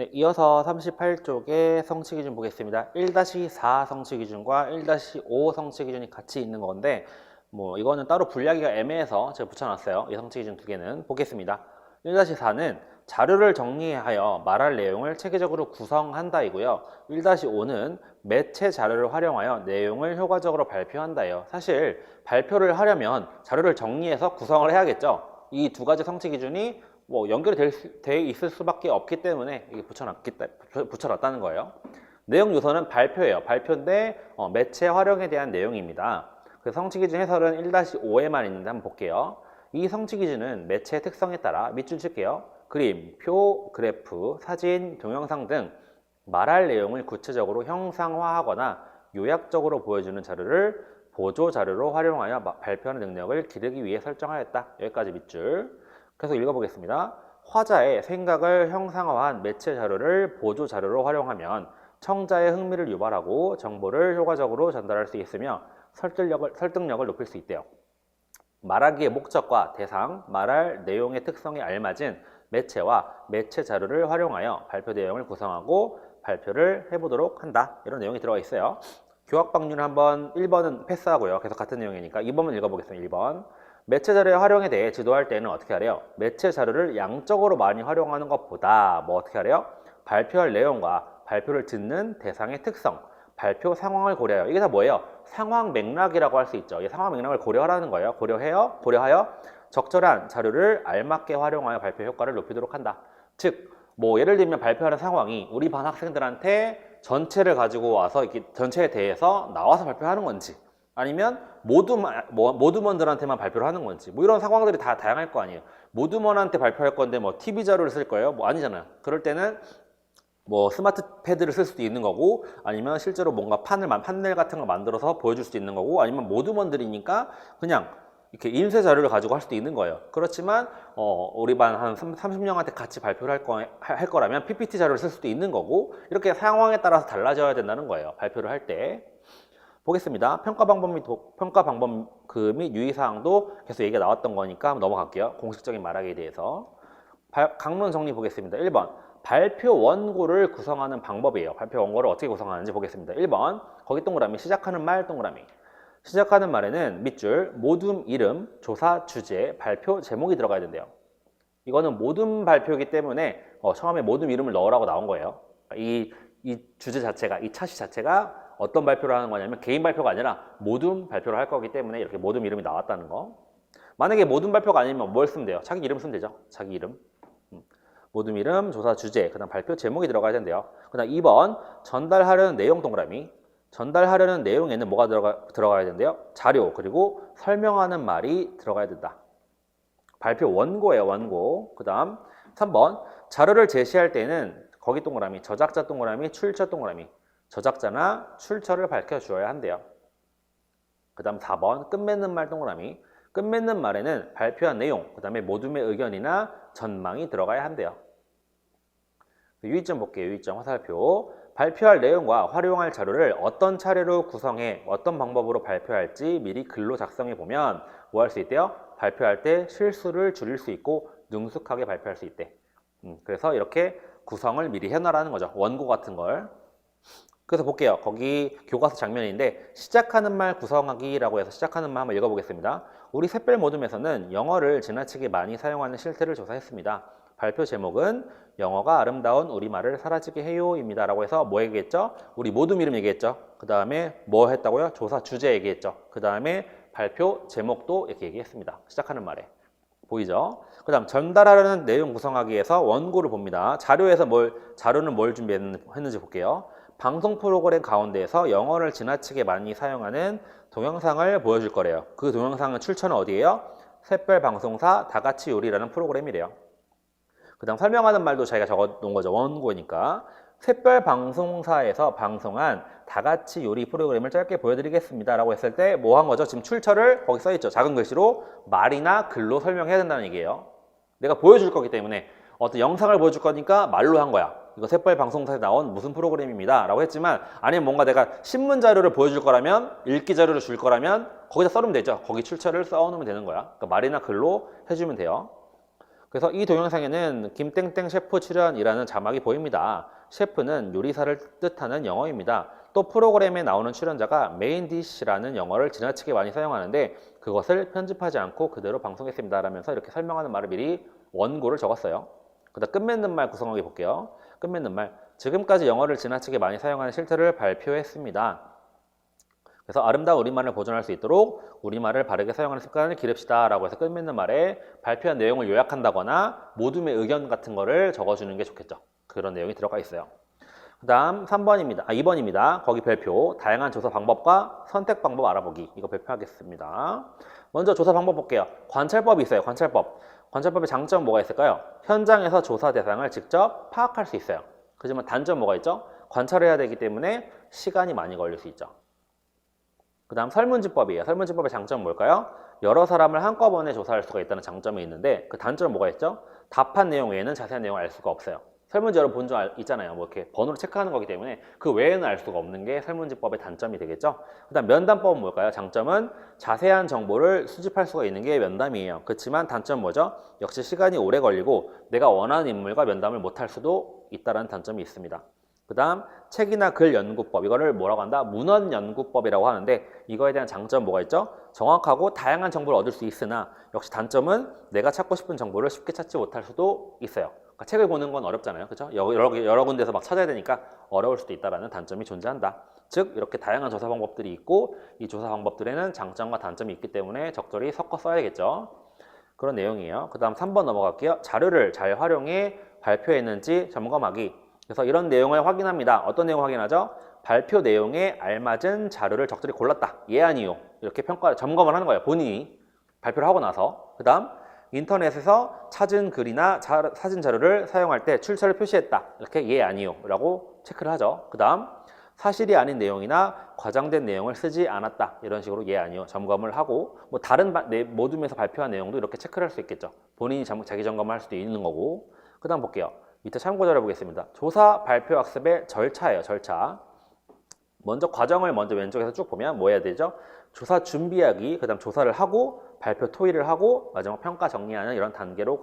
네, 이어서 38쪽의 성취 기준 보겠습니다. 1-4 성취 기준과 1-5 성취 기준이 같이 있는 건데 뭐 이거는 따로 분리하기가 애매해서 제가 붙여놨어요. 이 성취 기준 두 개는 보겠습니다. 1-4는 자료를 정리하여 말할 내용을 체계적으로 구성한다 이고요. 1-5는 매체 자료를 활용하여 내용을 효과적으로 발표한다예요. 사실 발표를 하려면 자료를 정리해서 구성을 해야겠죠. 이 두 가지 성취 기준이 뭐 연결이 돼 있을 수밖에 없기 때문에 이게 붙여놨다는 거예요. 내용 요소는 발표예요. 발표인데 매체 활용에 대한 내용입니다. 그 성취 기준 해설은 1-5에만 있는데 한번 볼게요. 이 성취 기준은 매체의 특성에 따라 밑줄 칠게요. 그림, 표, 그래프, 사진, 동영상 등 말할 내용을 구체적으로 형상화하거나 요약적으로 보여주는 자료를 보조 자료로 활용하여 발표하는 능력을 기르기 위해 설정하였다. 여기까지 밑줄. 그래서 읽어보겠습니다. 화자의 생각을 형상화한 매체 자료를 보조 자료로 활용하면 청자의 흥미를 유발하고 정보를 효과적으로 전달할 수 있으며 설득력을 높일 수 있대요. 말하기의 목적과 대상, 말할 내용의 특성에 알맞은 매체와 매체 자료를 활용하여 발표 내용을 구성하고 발표를 해보도록 한다. 이런 내용이 들어가 있어요. 교학 방류는 한번 1번은 패스하고요. 계속 같은 내용이니까 2번을 읽어보겠습니다. 1번. 매체 자료의 활용에 대해 지도할 때는 어떻게 하래요? 매체 자료를 양적으로 많이 활용하는 것보다 뭐 어떻게 하래요? 발표할 내용과 발표를 듣는 대상의 특성, 발표 상황을 고려해요. 이게 다 뭐예요? 상황 맥락이라고 할 수 있죠. 이 상황 맥락을 고려하라는 거예요. 고려하여 적절한 자료를 알맞게 활용하여 발표 효과를 높이도록 한다. 즉, 뭐 예를 들면 발표하는 상황이 우리 반 학생들한테 전체를 가지고 와서 이렇게 전체에 대해서 나와서 발표하는 건지 아니면 모두먼들한테만 발표를 하는 건지 뭐 이런 상황들이 다 다양할 거 아니에요. 모두먼한테 발표할 건데 뭐 TV 자료를 쓸 거예요? 뭐 아니잖아요. 그럴 때는 뭐 스마트 패드를 쓸 수도 있는 거고 아니면 실제로 뭔가 판넬 같은 거 만들어서 보여줄 수도 있는 거고 아니면 모두먼들이니까 그냥 이렇게 인쇄 자료를 가지고 할 수도 있는 거예요. 그렇지만 우리 반 한 30명한테 같이 발표를 할 거라면 PPT 자료를 쓸 수도 있는 거고 이렇게 상황에 따라서 달라져야 된다는 거예요. 발표를 할 때. 보겠습니다. 평가 방법 그 및 유의사항도 계속 얘기가 나왔던 거니까 한번 넘어갈게요. 공식적인 말하기에 대해서. 강론 정리 보겠습니다. 1번. 발표 원고를 구성하는 방법이에요. 발표 원고를 어떻게 구성하는지 보겠습니다. 1번. 거기 동그라미, 시작하는 말 동그라미. 시작하는 말에는 밑줄, 모둠 이름, 조사 주제, 발표 제목이 들어가야 된대요. 이거는 모둠 발표이기 때문에 처음에 모둠 이름을 넣으라고 나온 거예요. 이 주제 자체가, 이 차시 자체가 어떤 발표를 하는 거냐면 개인 발표가 아니라 모둠 발표를 할 거기 때문에 이렇게 모둠 이름이 나왔다는 거. 만약에 모둠 발표가 아니면 뭘 쓰면 돼요? 자기 이름 쓰면 되죠. 자기 이름. 모둠 이름, 조사 주제, 그 다음 발표 제목이 들어가야 된대요. 그 다음 2번 전달하려는 내용 동그라미. 전달하려는 내용에는 뭐가 들어가야 된대요? 자료, 그리고 설명하는 말이 들어가야 된다. 발표 원고예요, 원고. 그 다음 3번 자료를 제시할 때는 거기 동그라미, 저작자 동그라미, 출처 동그라미. 저작자나 출처를 밝혀주어야 한대요. 그 다음 4번 끝맺는 말 동그라미. 끝맺는 말에는 발표한 내용, 그 다음에 모둠의 의견이나 전망이 들어가야 한대요. 유의점 볼게요. 유의점 화살표. 발표할 내용과 활용할 자료를 어떤 차례로 구성해 어떤 방법으로 발표할지 미리 글로 작성해 보면 뭐 할 수 있대요? 발표할 때 실수를 줄일 수 있고 능숙하게 발표할 수 있대. 그래서 이렇게 구성을 미리 해놔라는 거죠. 원고 같은 걸. 그래서 볼게요. 거기 교과서 장면인데 시작하는 말 구성하기라고 해서 시작하는 말 한번 읽어보겠습니다. 우리 샛별 모둠에서는 영어를 지나치게 많이 사용하는 실태를 조사했습니다. 발표 제목은 영어가 아름다운 우리말을 사라지게 해요입니다. 라고 해서 뭐 얘기했죠? 우리 모둠 이름 얘기했죠. 그 다음에 뭐 했다고요? 조사 주제 얘기했죠. 그 다음에 발표 제목도 이렇게 얘기했습니다. 시작하는 말에. 보이죠? 그 다음 전달하려는 내용 구성하기에서 원고를 봅니다. 자료는 뭘 준비했는지 볼게요. 방송 프로그램 가운데에서 영어를 지나치게 많이 사용하는 동영상을 보여줄 거래요. 그 동영상은 출처는 어디예요? 샛별 방송사 다같이 요리라는 프로그램이래요. 그 다음 설명하는 말도 자기가 적어 놓은 거죠. 원고니까. 샛별 방송사에서 방송한 다같이 요리 프로그램을 짧게 보여드리겠습니다. 라고 했을 때 뭐 한 거죠? 지금 출처를 거기 써있죠. 작은 글씨로 말이나 글로 설명해야 된다는 얘기예요. 내가 보여줄 거기 때문에 어떤 영상을 보여줄 거니까 말로 한 거야. 이거 샛별 방송사에 나온 무슨 프로그램입니다. 라고 했지만 아니면 뭔가 내가 신문 자료를 보여줄 거라면 읽기 자료를 줄 거라면 거기다 써놓으면 되죠. 거기 출처를 써놓으면 되는 거야. 그러니까 말이나 글로 해주면 돼요. 그래서 이 동영상에는 김땡땡 셰프 출연이라는 자막이 보입니다. 셰프는 요리사를 뜻하는 영어입니다. 또 프로그램에 나오는 출연자가 메인 디시라는 영어를 지나치게 많이 사용하는데 그것을 편집하지 않고 그대로 방송했습니다. 라면서 이렇게 설명하는 말을 미리 원고를 적었어요. 그다음 끝맺는 말 구성하기 볼게요. 끝맺는 말. 지금까지 영어를 지나치게 많이 사용하는 실태를 발표했습니다. 그래서 아름다운 우리말을 보존할 수 있도록 우리말을 바르게 사용하는 습관을 기릅시다 라고 해서 끝맺는 말에 발표한 내용을 요약한다거나 모둠의 의견 같은 거를 적어주는 게 좋겠죠. 그런 내용이 들어가 있어요. 그 다음 2번입니다. 거기 별표 다양한 조사 방법과 선택 방법 알아보기 이거 발표하겠습니다. 먼저 조사 방법 볼게요. 관찰법이 있어요. 관찰법의 장점 뭐가 있을까요? 현장에서 조사 대상을 직접 파악할 수 있어요. 하지만 단점 뭐가 있죠? 관찰해야 되기 때문에 시간이 많이 걸릴 수 있죠. 그 다음 설문지법이에요. 설문지법의 장점은 뭘까요? 여러 사람을 한꺼번에 조사할 수가 있다는 장점이 있는데 그 단점은 뭐가 있죠? 답한 내용 외에는 자세한 내용을 알 수가 없어요. 설문지 여러분 본 적 있잖아요. 뭐 이렇게 번호를 체크하는 거기 때문에 그 외에는 알 수가 없는 게 설문지법의 단점이 되겠죠. 그 다음 면담법은 뭘까요? 장점은 자세한 정보를 수집할 수가 있는 게 면담이에요. 그렇지만 단점은 뭐죠? 역시 시간이 오래 걸리고 내가 원하는 인물과 면담을 못할 수도 있다는 단점이 있습니다. 그 다음 책이나 글 연구법, 이거를 뭐라고 한다? 문헌 연구법이라고 하는데 이거에 대한 장점 뭐가 있죠? 정확하고 다양한 정보를 얻을 수 있으나 역시 단점은 내가 찾고 싶은 정보를 쉽게 찾지 못할 수도 있어요. 그러니까 책을 보는 건 어렵잖아요. 그렇죠? 여러 군데서 막 찾아야 되니까 어려울 수도 있다는 단점이 존재한다. 즉 이렇게 다양한 조사 방법들이 있고 이 조사 방법들에는 장점과 단점이 있기 때문에 적절히 섞어 써야겠죠. 그런 내용이에요. 그 다음 3번 넘어갈게요. 자료를 잘 활용해 발표했는지 점검하기. 그래서 이런 내용을 확인합니다. 어떤 내용을 확인하죠? 발표 내용에 알맞은 자료를 적절히 골랐다. 예, 아니요. 이렇게 점검을 하는 거예요. 본인이 발표를 하고 나서. 그 다음 인터넷에서 찾은 글이나 사진 자료를 사용할 때 출처를 표시했다. 이렇게 예, 아니요 라고 체크를 하죠. 그 다음 사실이 아닌 내용이나 과장된 내용을 쓰지 않았다. 이런 식으로 예, 아니요 점검을 하고 뭐 다른 모둠에서 발표한 내용도 이렇게 체크를 할 수 있겠죠. 본인이 자기 점검을 할 수도 있는 거고. 그 다음 볼게요. 밑에 참고자료 보겠습니다. 조사 발표 학습의 절차예요. 절차. 먼저 과정을 왼쪽에서 쭉 보면 뭐 해야 되죠? 조사 준비하기, 그 다음 조사를 하고 발표 토의를 하고 마지막 평가 정리하는 이런 단계로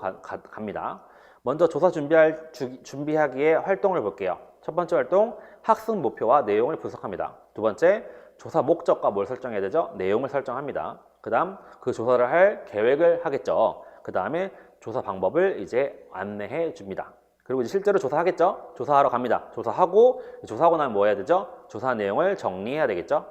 갑니다. 먼저 조사 준비하기의 활동을 볼게요. 첫 번째 활동, 학습 목표와 내용을 분석합니다. 두 번째, 조사 목적과 뭘 설정해야 되죠? 내용을 설정합니다. 그 다음 그 조사를 할 계획을 하겠죠. 그 다음에 조사 방법을 이제 안내해 줍니다. 그리고 이제 실제로 조사하겠죠? 조사하러 갑니다. 조사하고 나면 뭐 해야 되죠? 조사 내용을 정리해야 되겠죠?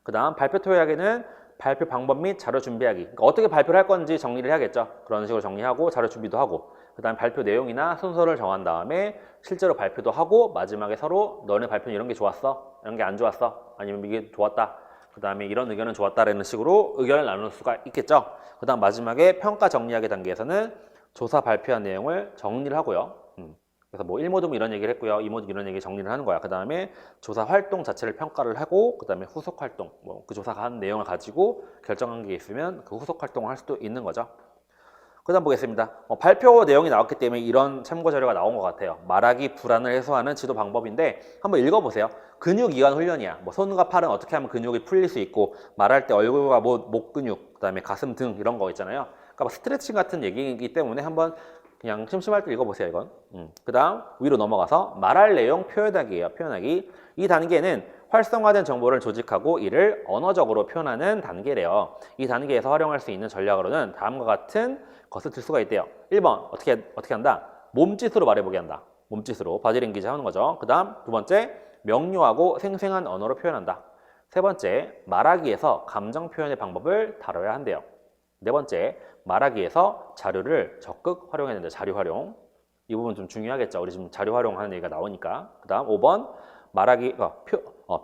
그 다음 발표 토의하기는 발표 방법 및 자료 준비하기. 그러니까 어떻게 발표를 할 건지 정리를 해야겠죠? 그런 식으로 정리하고 자료 준비도 하고 그 다음 발표 내용이나 순서를 정한 다음에 실제로 발표도 하고 마지막에 서로 너네 발표는 이런 게 좋았어? 이런 게 안 좋았어? 아니면 이게 좋았다? 그 다음에 이런 의견은 좋았다라는 식으로 의견을 나눌 수가 있겠죠? 그 다음 마지막에 평가 정리하기 단계에서는 조사 발표한 내용을 정리를 하고요. 그래서 뭐 1모둠 이런 얘기를 했고요. 2모둠 이런 얘기 정리를 하는 거야. 그 다음에 조사 활동 자체를 평가를 하고 그 다음에 후속 활동, 뭐 그 조사가 한 내용을 가지고 결정한 게 있으면 그 후속 활동을 할 수도 있는 거죠. 그 다음 보겠습니다. 발표 내용이 나왔기 때문에 이런 참고 자료가 나온 것 같아요. 말하기 불안을 해소하는 지도 방법인데 한번 읽어보세요. 근육 이완 훈련이야. 뭐 손과 팔은 어떻게 하면 근육이 풀릴 수 있고 말할 때 얼굴과 목 근육, 그 다음에 가슴 등 이런 거 있잖아요. 그러니까 뭐 스트레칭 같은 얘기이기 때문에 한번 그냥 심심할 때 읽어보세요, 이건. 그 다음 위로 넘어가서 말할 내용 표현하기예요. 표현하기. 이 단계는 활성화된 정보를 조직하고 이를 언어적으로 표현하는 단계래요. 이 단계에서 활용할 수 있는 전략으로는 다음과 같은 것을 들 수가 있대요. 1번 어떻게 한다? 몸짓으로 말해보게 한다. 몸짓으로 바디랭귀지 하는 거죠. 그 다음 두 번째 명료하고 생생한 언어로 표현한다. 세 번째 말하기에서 감정 표현의 방법을 다뤄야 한대요. 네 번째, 말하기에서 자료를 적극 활용해야 된다. 자료 활용. 이 부분 좀 중요하겠죠. 우리 지금 자료 활용하는 얘기가 나오니까. 그 다음 5번,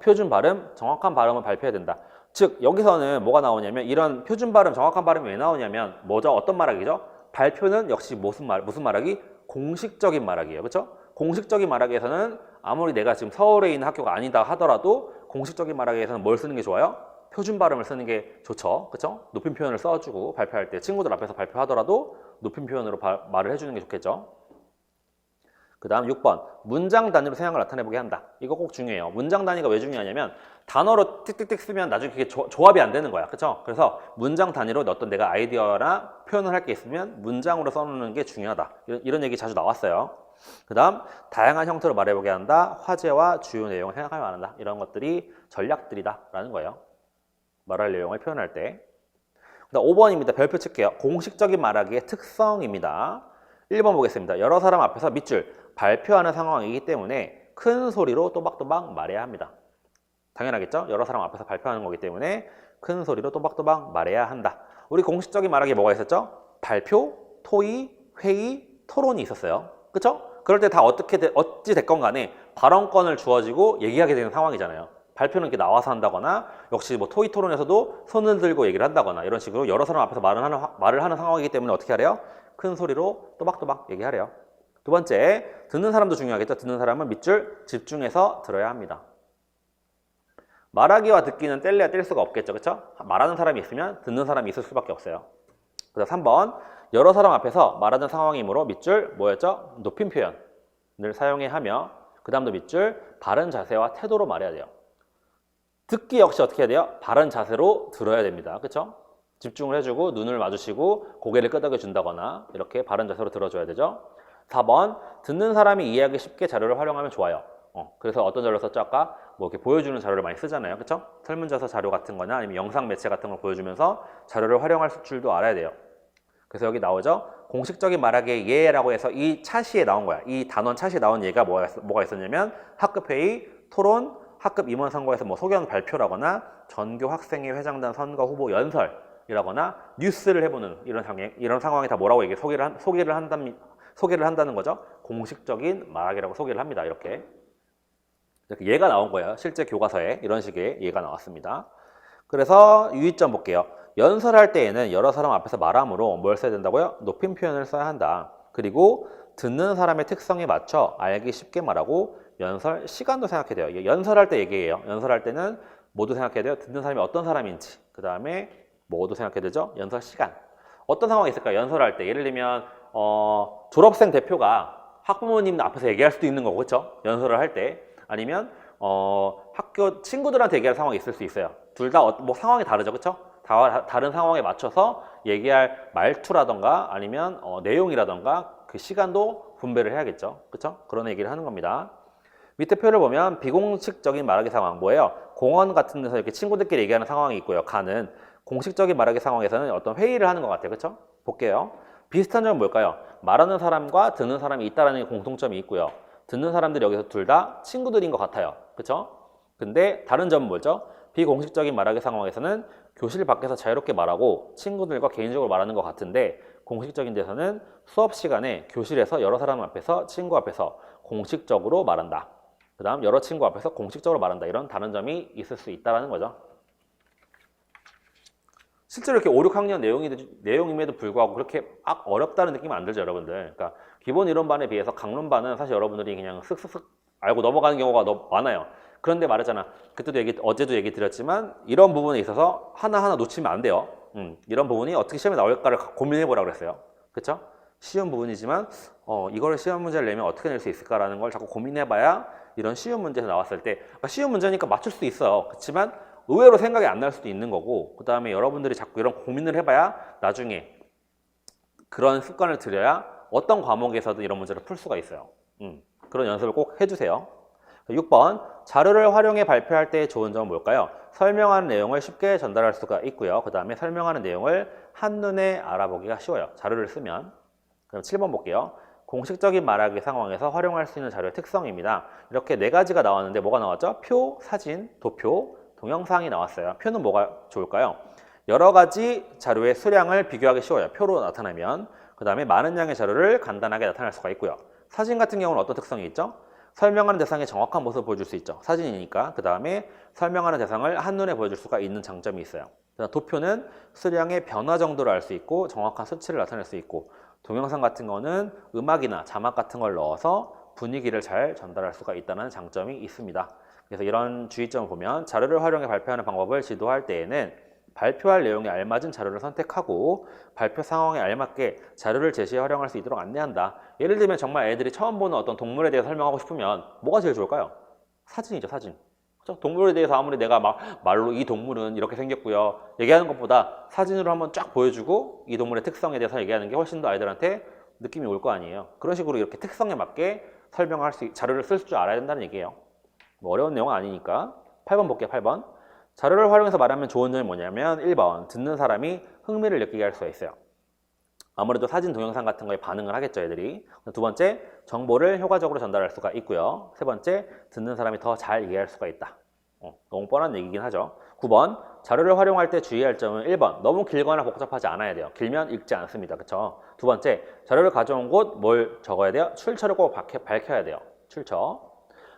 표준 발음, 정확한 발음을 발표해야 된다. 즉, 여기서는 뭐가 나오냐면 이런 표준 발음, 정확한 발음이 왜 나오냐면 뭐죠? 어떤 말하기죠? 발표는 역시 무슨 말하기? 공식적인 말하기예요. 그렇죠? 공식적인 말하기에서는 아무리 내가 지금 서울에 있는 학교가 아니다 하더라도 공식적인 말하기에서는 뭘 쓰는 게 좋아요? 표준 발음을 쓰는 게 좋죠. 그렇죠? 높임 표현을 써주고 발표할 때 친구들 앞에서 발표하더라도 높임 표현으로 말을 해주는 게 좋겠죠. 그 다음 6번 문장 단위로 생각을 나타내보게 한다. 이거 꼭 중요해요. 문장 단위가 왜 중요하냐면 단어로 띡띡띡 쓰면 나중에 그게 조합이 안 되는 거야. 그쵸? 그래서 문장 단위로 어떤 내가 아이디어나 표현을 할 게 있으면 문장으로 써놓는 게 중요하다. 이런 얘기 자주 나왔어요. 그 다음 다양한 형태로 말해보게 한다. 화제와 주요 내용을 생각하며 말한다. 이런 것들이 전략들이다 라는 거예요. 말할 내용을 표현할 때. 그 다음 5번입니다. 별표 칠게요. 공식적인 말하기의 특성입니다. 1번 보겠습니다. 여러 사람 앞에서 밑줄 발표하는 상황이기 때문에 큰 소리로 또박또박 말해야 합니다. 당연하겠죠? 여러 사람 앞에서 발표하는 거기 때문에 큰 소리로 또박또박 말해야 한다. 우리 공식적인 말하기 뭐가 있었죠? 발표, 토의, 회의, 토론이 있었어요. 그쵸? 그럴 때 다 어찌 됐건 간에 발언권을 주어지고 얘기하게 되는 상황이잖아요. 발표는 이렇게 나와서 한다거나 역시 뭐 토의 토론에서도 손을 들고 얘기를 한다거나 이런 식으로 여러 사람 앞에서 말을 하는 상황이기 때문에 어떻게 하래요? 큰 소리로 또박또박 얘기하래요. 두 번째, 듣는 사람도 중요하겠죠. 듣는 사람은 밑줄 집중해서 들어야 합니다. 말하기와 듣기는 뗄래야 뗄 수가 없겠죠. 그렇죠? 말하는 사람이 있으면 듣는 사람이 있을 수밖에 없어요. 그다음 3번, 여러 사람 앞에서 말하는 상황이므로 밑줄 뭐였죠? 높임 표현을 사용해야 하며 그 다음도 밑줄 바른 자세와 태도로 말해야 돼요. 듣기 역시 어떻게 해야 돼요? 바른 자세로 들어야 됩니다. 그렇죠? 집중을 해주고 눈을 마주치고 고개를 끄덕여 준다거나 이렇게 바른 자세로 들어줘야 되죠. 4번, 듣는 사람이 이해하기 쉽게 자료를 활용하면 좋아요. 그래서 어떤 자료를 썼죠? 아까 뭐 이렇게 보여주는 자료를 많이 쓰잖아요. 그렇죠? 설문조사 자료 같은 거나 아니면 영상 매체 같은 걸 보여주면서 자료를 활용할 줄도 알아야 돼요. 그래서 여기 나오죠? 공식적인 말하기의 예라고 해서 이 차시에 나온 거야. 이 단원 차시에 나온 예가 뭐가 있었냐면 학급 회의, 토론, 학급 임원 선거에서 뭐 소견 발표라거나 전교 학생회 회장단 선거 후보 연설이라거나 뉴스를 해보는 이런 상황에 다 뭐라고 얘기해? 소개를 한다는 거죠. 공식적인 말하기라고 소개를 합니다. 이렇게 예가 나온 거예요. 실제 교과서에 이런 식의 예가 나왔습니다. 그래서 유의점 볼게요. 연설할 때에는 여러 사람 앞에서 말하므로 뭘 써야 된다고요? 높임 표현을 써야 한다. 그리고 듣는 사람의 특성에 맞춰 알기 쉽게 말하고 연설 시간도 생각해야 돼요. 연설할 때 얘기해요. 연설할 때는 모두 생각해야 돼요. 듣는 사람이 어떤 사람인지. 그 다음에 뭐도 생각해야 되죠? 연설 시간. 어떤 상황이 있을까요? 연설할 때. 예를 들면 졸업생 대표가 학부모님 앞에서 얘기할 수도 있는 거고, 그렇죠? 연설을 할 때. 아니면 학교 친구들한테 얘기할 상황이 있을 수 있어요. 둘 다 뭐 상황이 다르죠, 그렇죠? 다른 상황에 맞춰서 얘기할 말투라던가 아니면 내용이라던가 그 시간도 분배를 해야겠죠, 그렇죠? 그런 얘기를 하는 겁니다. 밑에 표를 보면 비공식적인 말하기 상황 뭐예요? 공원 같은 데서 이렇게 친구들끼리 얘기하는 상황이 있고요. 가는 공식적인 말하기 상황에서는 어떤 회의를 하는 것 같아요, 그렇죠? 볼게요. 비슷한 점은 뭘까요? 말하는 사람과 듣는 사람이 있다는 공통점이 있고요. 듣는 사람들이 여기서 둘 다 친구들인 것 같아요. 그쵸? 근데 다른 점은 뭐죠? 비공식적인 말하기 상황에서는 교실 밖에서 자유롭게 말하고 친구들과 개인적으로 말하는 것 같은데 공식적인 데서는 수업 시간에 교실에서 여러 사람 앞에서 친구 앞에서 공식적으로 말한다. 그 다음 여러 친구 앞에서 공식적으로 말한다. 이런 다른 점이 있을 수 있다는 거죠. 실제로 이렇게 5, 6학년 내용임에도 불구하고 그렇게 어렵다는 느낌은 안 들죠, 여러분들. 그러니까 기본 이론반에 비해서 강론반은 사실 여러분들이 그냥 쓱쓱쓱 알고 넘어가는 경우가 너무 많아요. 그런데 말했잖아. 어제도 얘기 드렸지만 이런 부분에 있어서 하나하나 놓치면 안 돼요. 이런 부분이 어떻게 시험에 나올까를 고민해 보라고 그랬어요. 그렇죠? 쉬운 부분이지만 이거를 시험 문제를 내면 어떻게 낼 수 있을까라는 걸 자꾸 고민해 봐야 이런 쉬운 문제에서 나왔을 때 그러니까 쉬운 문제니까 맞출 수 있어요. 그렇지만 의외로 생각이 안 날 수도 있는 거고 그 다음에 여러분들이 자꾸 이런 고민을 해봐야 나중에 그런 습관을 들여야 어떤 과목에서든 이런 문제를 풀 수가 있어요. 그런 연습을 꼭 해주세요. 6번 자료를 활용해 발표할 때 좋은 점은 뭘까요? 설명하는 내용을 쉽게 전달할 수가 있고요. 그 다음에 설명하는 내용을 한눈에 알아보기가 쉬워요. 자료를 쓰면. 그럼 7번 볼게요. 공식적인 말하기 상황에서 활용할 수 있는 자료의 특성입니다. 이렇게 4가지가 나왔는데 뭐가 나왔죠? 표, 사진, 도표, 동영상이 나왔어요. 표는 뭐가 좋을까요? 여러 가지 자료의 수량을 비교하기 쉬워요. 표로 나타나면. 그 다음에 많은 양의 자료를 간단하게 나타낼 수가 있고요. 사진 같은 경우는 어떤 특성이 있죠? 설명하는 대상의 정확한 모습을 보여줄 수 있죠. 사진이니까. 그 다음에 설명하는 대상을 한눈에 보여줄 수가 있는 장점이 있어요. 도표는 수량의 변화 정도를 알 수 있고 정확한 수치를 나타낼 수 있고 동영상 같은 거는 음악이나 자막 같은 걸 넣어서 분위기를 잘 전달할 수가 있다는 장점이 있습니다. 그래서 이런 주의점을 보면 자료를 활용해 발표하는 방법을 지도할 때에는 발표할 내용에 알맞은 자료를 선택하고 발표 상황에 알맞게 자료를 제시해 활용할 수 있도록 안내한다. 예를 들면 정말 애들이 처음 보는 어떤 동물에 대해서 설명하고 싶으면 뭐가 제일 좋을까요? 사진이죠, 사진. 그렇죠? 동물에 대해서 아무리 내가 막 말로 이 동물은 이렇게 생겼고요 얘기하는 것보다 사진으로 한번 쫙 보여주고 이 동물의 특성에 대해서 얘기하는 게 훨씬 더 아이들한테 느낌이 올 거 아니에요. 그런 식으로 이렇게 특성에 맞게 설명할 자료를 쓸 줄 알아야 된다는 얘기예요. 뭐 어려운 내용은 아니니까. 8번 볼게요. 8번. 자료를 활용해서 말하면 좋은 점이 뭐냐면 1번 듣는 사람이 흥미를 느끼게 할 수가 있어요. 아무래도 사진 동영상 같은 거에 반응을 하겠죠, 애들이. 두 번째, 정보를 효과적으로 전달할 수가 있고요. 세 번째, 듣는 사람이 더 잘 이해할 수가 있다. 너무 뻔한 얘기긴 하죠. 9번, 자료를 활용할 때 주의할 점은 1번, 너무 길거나 복잡하지 않아야 돼요. 길면 읽지 않습니다. 그쵸? 두 번째, 자료를 가져온 곳 뭘 적어야 돼요? 출처를 꼭 밝혀야 돼요. 출처.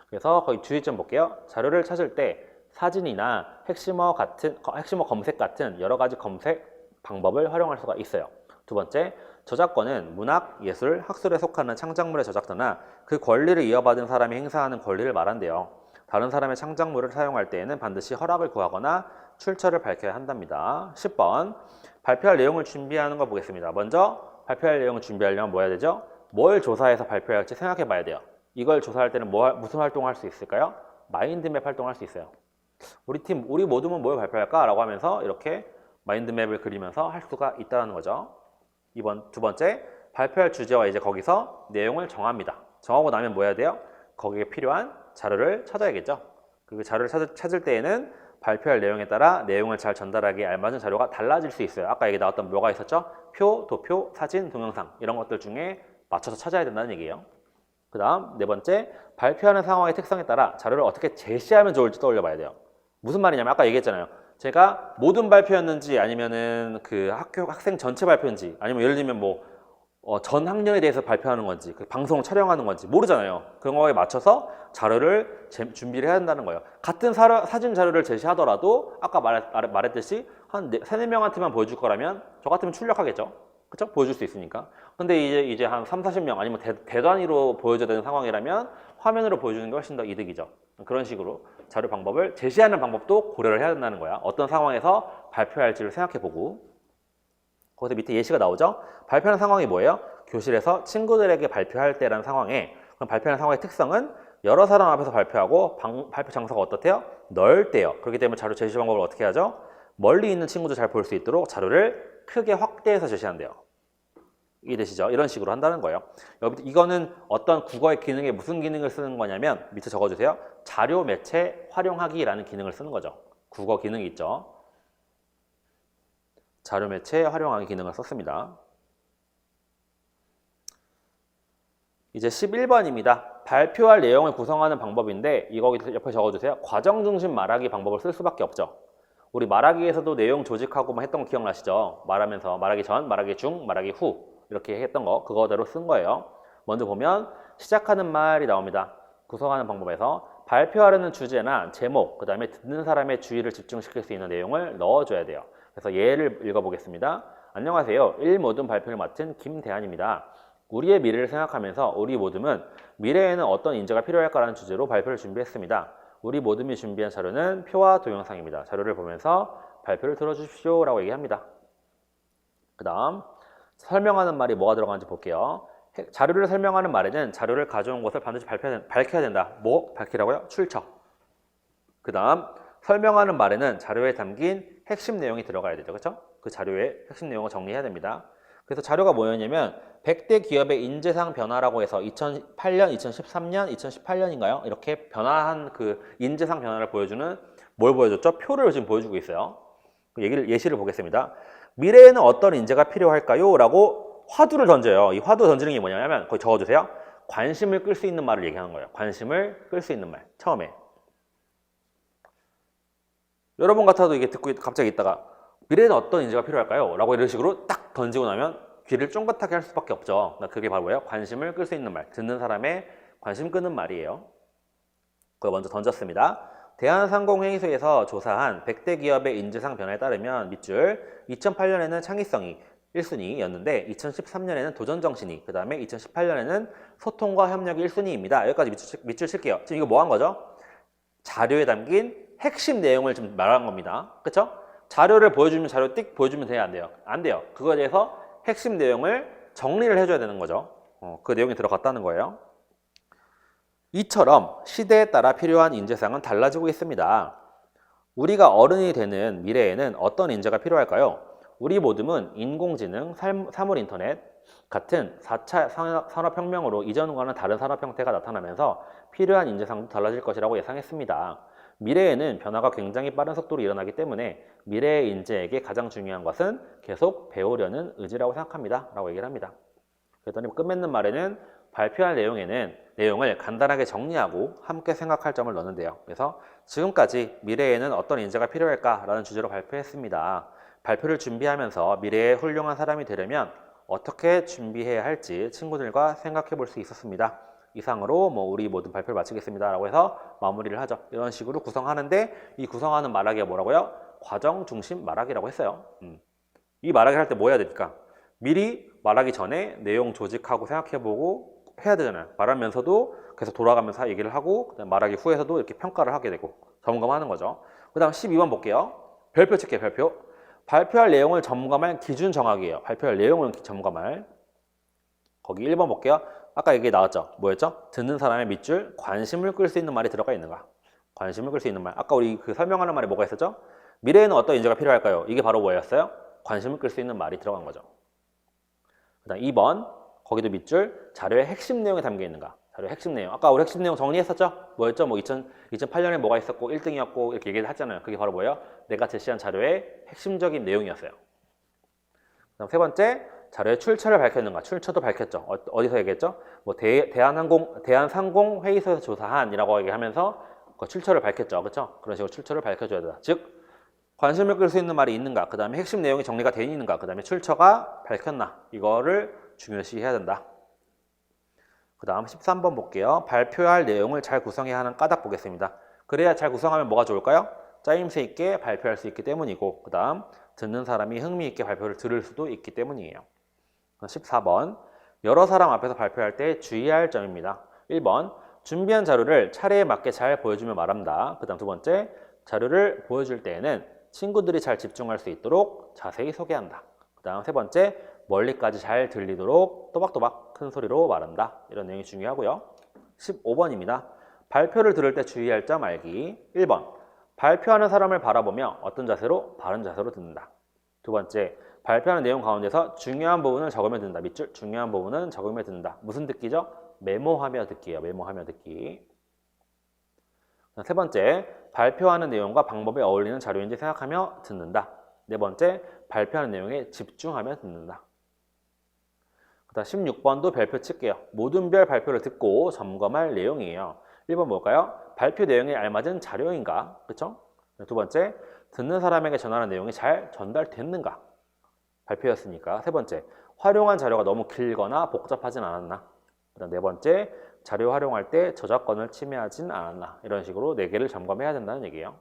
그래서 거기 주의점 볼게요. 자료를 찾을 때 사진이나 핵심어 검색 같은 여러 가지 검색 방법을 활용할 수가 있어요. 두 번째, 저작권은 문학, 예술, 학술에 속하는 창작물의 저작자나 그 권리를 이어받은 사람이 행사하는 권리를 말한대요. 다른 사람의 창작물을 사용할 때에는 반드시 허락을 구하거나 출처를 밝혀야 한답니다. 10번, 발표할 내용을 준비하는 거 보겠습니다. 먼저 발표할 내용을 준비하려면 뭐 해야 되죠? 뭘 조사해서 발표해야 할지 생각해 봐야 돼요. 이걸 조사할 때는 무슨 활동을 할 수 있을까요? 마인드맵 활동을 할 수 있어요. 우리 모두는 뭘 발표할까? 라고 하면서 이렇게 마인드맵을 그리면서 할 수가 있다는 거죠. 두 번째, 발표할 주제와 이제 거기서 내용을 정합니다. 정하고 나면 뭐 해야 돼요? 거기에 필요한 자료를 찾아야겠죠. 그 자료를 찾을 때에는 발표할 내용에 따라 내용을 잘 전달하기에 알맞은 자료가 달라질 수 있어요. 아까 얘기 나왔던 뭐가 있었죠? 표, 도표, 사진, 동영상 이런 것들 중에 맞춰서 찾아야 된다는 얘기예요. 그 다음 네 번째, 발표하는 상황의 특성에 따라 자료를 어떻게 제시하면 좋을지 떠올려 봐야 돼요. 무슨 말이냐면 아까 얘기했잖아요. 제가 모든 발표였는지 아니면은 그 학생 전체 발표인지 아니면 예를 들면 전 학년에 대해서 발표하는 건지 그 방송을 촬영하는 건지 모르잖아요. 그런 거에 맞춰서 자료를 준비를 해야 한다는 거예요. 같은 사진 자료를 제시하더라도 아까 말했듯이 한 3-4명한테만 보여줄 거라면 저 같으면 출력하겠죠. 그쵸? 보여줄 수 있으니까. 근데 이제 한 30-40명 아니면 대단위로 보여줘야 되는 상황이라면 화면으로 보여주는 게 훨씬 더 이득이죠. 그런 식으로 자료 방법을 제시하는 방법도 고려를 해야 된다는 거야. 어떤 상황에서 발표할지를 생각해보고. 거기서 밑에 예시가 나오죠. 발표하는 상황이 뭐예요? 교실에서 친구들에게 발표할 때라는 상황에, 그럼 발표하는 상황의 특성은 여러 사람 앞에서 발표하고 발표 장소가 어떻대요? 넓대요. 그렇기 때문에 자료 제시 방법을 어떻게 하죠? 멀리 있는 친구도 잘 볼 수 있도록 자료를 크게 확대해서 제시한대요. 이해되시죠? 이런 식으로 한다는 거예요. 이거는 어떤 국어의 기능에 무슨 기능을 쓰는 거냐면 밑에 적어주세요. 자료 매체 활용하기라는 기능을 쓰는 거죠. 국어 기능이 있죠. 자료 매체 활용하기 기능을 썼습니다. 이제 11번입니다. 발표할 내용을 구성하는 방법인데 이거 옆에 적어주세요. 과정 중심 말하기 방법을 쓸 수밖에 없죠. 우리 말하기에서도 내용 조직하고 했던 거 기억나시죠? 말하면서 말하기 전, 말하기 중, 말하기 후 이렇게 했던 거 그거대로 쓴 거예요. 먼저 보면 시작하는 말이 나옵니다. 구성하는 방법에서 발표하려는 주제나 제목, 그 다음에 듣는 사람의 주의를 집중시킬 수 있는 내용을 넣어줘야 돼요. 그래서 예를 읽어보겠습니다. 안녕하세요. 1 모둠 발표를 맡은 김대한입니다. 우리의 미래를 생각하면서 우리 모둠은 미래에는 어떤 인재가 필요할까라는 주제로 발표를 준비했습니다. 우리 모둠이 준비한 자료는 표와 동영상입니다. 자료를 보면서 발표를 들어주십시오 라고 얘기합니다. 그 다음 설명하는 말이 뭐가 들어가는지 볼게요. 자료를 설명하는 말에는 자료를 가져온 것을 반드시 밝혀야 된다. 뭐 밝히라고요? 출처. 그 다음 설명하는 말에는 자료에 담긴 핵심 내용이 들어가야 되죠. 그렇죠? 그 자료의 핵심 내용을 정리해야 됩니다. 그래서 자료가 뭐였냐면 100대 기업의 인재상 변화라고 해서 2008년, 2013년, 2018년인가요? 이렇게 변화한 그 인재상 변화를 보여주는 뭘 보여줬죠? 표를 지금 보여주고 있어요. 예시를 보겠습니다. 미래에는 어떤 인재가 필요할까요? 라고 화두를 던져요. 이 화두 던지는 게 뭐냐면 거기 적어주세요. 관심을 끌 수 있는 말을 얘기하는 거예요. 관심을 끌 수 있는 말. 처음에. 여러분 같아도 이게 듣고 갑자기 있다가 미래에는 어떤 인재가 필요할까요? 라고 이런 식으로 딱 던지고 나면 귀를 쫑긋하게 할 수밖에 없죠. 그게 바로 뭐예요? 관심을 끌 수 있는 말. 듣는 사람의 관심 끄는 말이에요. 그걸 먼저 던졌습니다. 대한상공회의소에서 조사한 100대 기업의 인재상 변화에 따르면 밑줄 2008년에는 창의성이 1순위였는데 2013년에는 도전정신이, 그 다음에 2018년에는 소통과 협력이 1순위입니다. 여기까지 밑줄 칠게요. 지금 이거 뭐 한 거죠? 자료에 담긴 핵심 내용을 좀 말한 겁니다. 그쵸? 자료를 보여주면 자료 띡 보여주면 돼야 안 돼요? 안 돼요. 그거에 대해서 핵심 내용을 정리를 해줘야 되는 거죠. 그 내용이 들어갔다는 거예요. 이처럼 시대에 따라 필요한 인재상은 달라지고 있습니다. 우리가 어른이 되는 미래에는 어떤 인재가 필요할까요? 우리 모두는 인공지능, 사물 인터넷 같은 4차 산업혁명으로 이전과는 다른 산업 형태가 나타나면서 필요한 인재상도 달라질 것이라고 예상했습니다. 미래에는 변화가 굉장히 빠른 속도로 일어나기 때문에 미래의 인재에게 가장 중요한 것은 계속 배우려는 의지라고 생각합니다. 라고 얘기를 합니다. 그랬더니 끝맺는 말에는 발표할 내용을 간단하게 정리하고 함께 생각할 점을 넣는데요. 그래서 지금까지 미래에는 어떤 인재가 필요할까라는 주제로 발표했습니다. 발표를 준비하면서 미래의 훌륭한 사람이 되려면 어떻게 준비해야 할지 친구들과 생각해 볼 수 있었습니다. 이상으로 우리 모든 발표를 마치겠습니다. 라고 해서 마무리를 하죠. 이런 식으로 구성하는데 이 구성하는 말하기가 뭐라고요? 과정 중심 말하기라고 했어요. 이 말하기를 할 때 뭐 해야 됩니까? 미리 말하기 전에 내용 조직하고 생각해보고 해야 되잖아요. 말하면서도 계속 돌아가면서 얘기를 하고 그다음 말하기 후에서도 이렇게 평가를 하게 되고 점검하는 거죠. 그 다음 12번 볼게요. 별표 칠게요. 별표. 발표할 내용을 점검할 기준 정하기예요. 발표할 내용을 점검할. 거기 1번 볼게요. 아까 얘기 나왔죠. 뭐였죠? 듣는 사람의 밑줄, 관심을 끌 수 있는 말이 들어가 있는가? 관심을 끌 수 있는 말. 아까 우리 그 설명하는 말이 뭐가 있었죠? 미래에는 어떤 인재가 필요할까요? 이게 바로 뭐였어요? 관심을 끌 수 있는 말이 들어간 거죠. 그 다음 2번. 거기도 밑줄, 자료의 핵심 내용이 담겨 있는가? 자료의 핵심 내용. 아까 우리 핵심 내용 정리했었죠? 뭐였죠? 2008년에 뭐가 있었고 1등이었고 이렇게 얘기를 했잖아요. 그게 바로 뭐예요? 내가 제시한 자료의 핵심적인 내용이었어요. 그다음 세 번째, 자료의 출처를 밝혔는가? 출처도 밝혔죠. 어디서 얘기했죠? 대한상공 회의소에서 조사한이라고 얘기하면서 그 출처를 밝혔죠. 그렇죠? 그런 식으로 출처를 밝혀줘야 된다. 즉 관심을 끌 수 있는 말이 있는가? 그 다음에 핵심 내용이 정리가 되어 있는가? 그 다음에 출처가 밝혔나? 이거를 중요시 해야 된다. 그 다음 13번 볼게요. 발표할 내용을 잘 구성해야 하는 까닭 보겠습니다. 그래야 잘 구성하면 뭐가 좋을까요? 짜임새 있게 발표할 수 있기 때문이고 그 다음 듣는 사람이 흥미 있게 발표를 들을 수도 있기 때문이에요. 14번 여러 사람 앞에서 발표할 때 주의할 점입니다. 1번 준비한 자료를 차례에 맞게 잘 보여주며 말합니다. 그 다음 두 번째 자료를 보여줄 때에는 친구들이 잘 집중할 수 있도록 자세히 소개한다. 그 다음 세 번째 멀리까지 잘 들리도록 또박또박 큰 소리로 말한다. 이런 내용이 중요하고요. 15번입니다. 발표를 들을 때 주의할 점 알기. 1번 발표하는 사람을 바라보며 어떤 자세로? 바른 자세로 듣는다. 두 번째 발표하는 내용 가운데서 중요한 부분을 적으며 듣는다. 밑줄 중요한 부분은 적으며 듣는다. 무슨 듣기죠? 메모하며 듣기예요. 메모하며 듣기. 세 번째 발표하는 내용과 방법에 어울리는 자료인지 생각하며 듣는다. 네 번째 발표하는 내용에 집중하며 듣는다. 그 다음 16번도 별표 칠게요. 모든 별 발표를 듣고 점검할 내용이에요. 1번 뭘까요? 발표 내용에 알맞은 자료인가? 그쵸? 두 번째, 듣는 사람에게 전하는 내용이 잘 전달됐는가? 발표였으니까. 세 번째, 활용한 자료가 너무 길거나 복잡하진 않았나? 그 다음 네 번째, 자료 활용할 때 저작권을 침해하진 않았나? 이런 식으로 4개를 점검해야 된다는 얘기예요.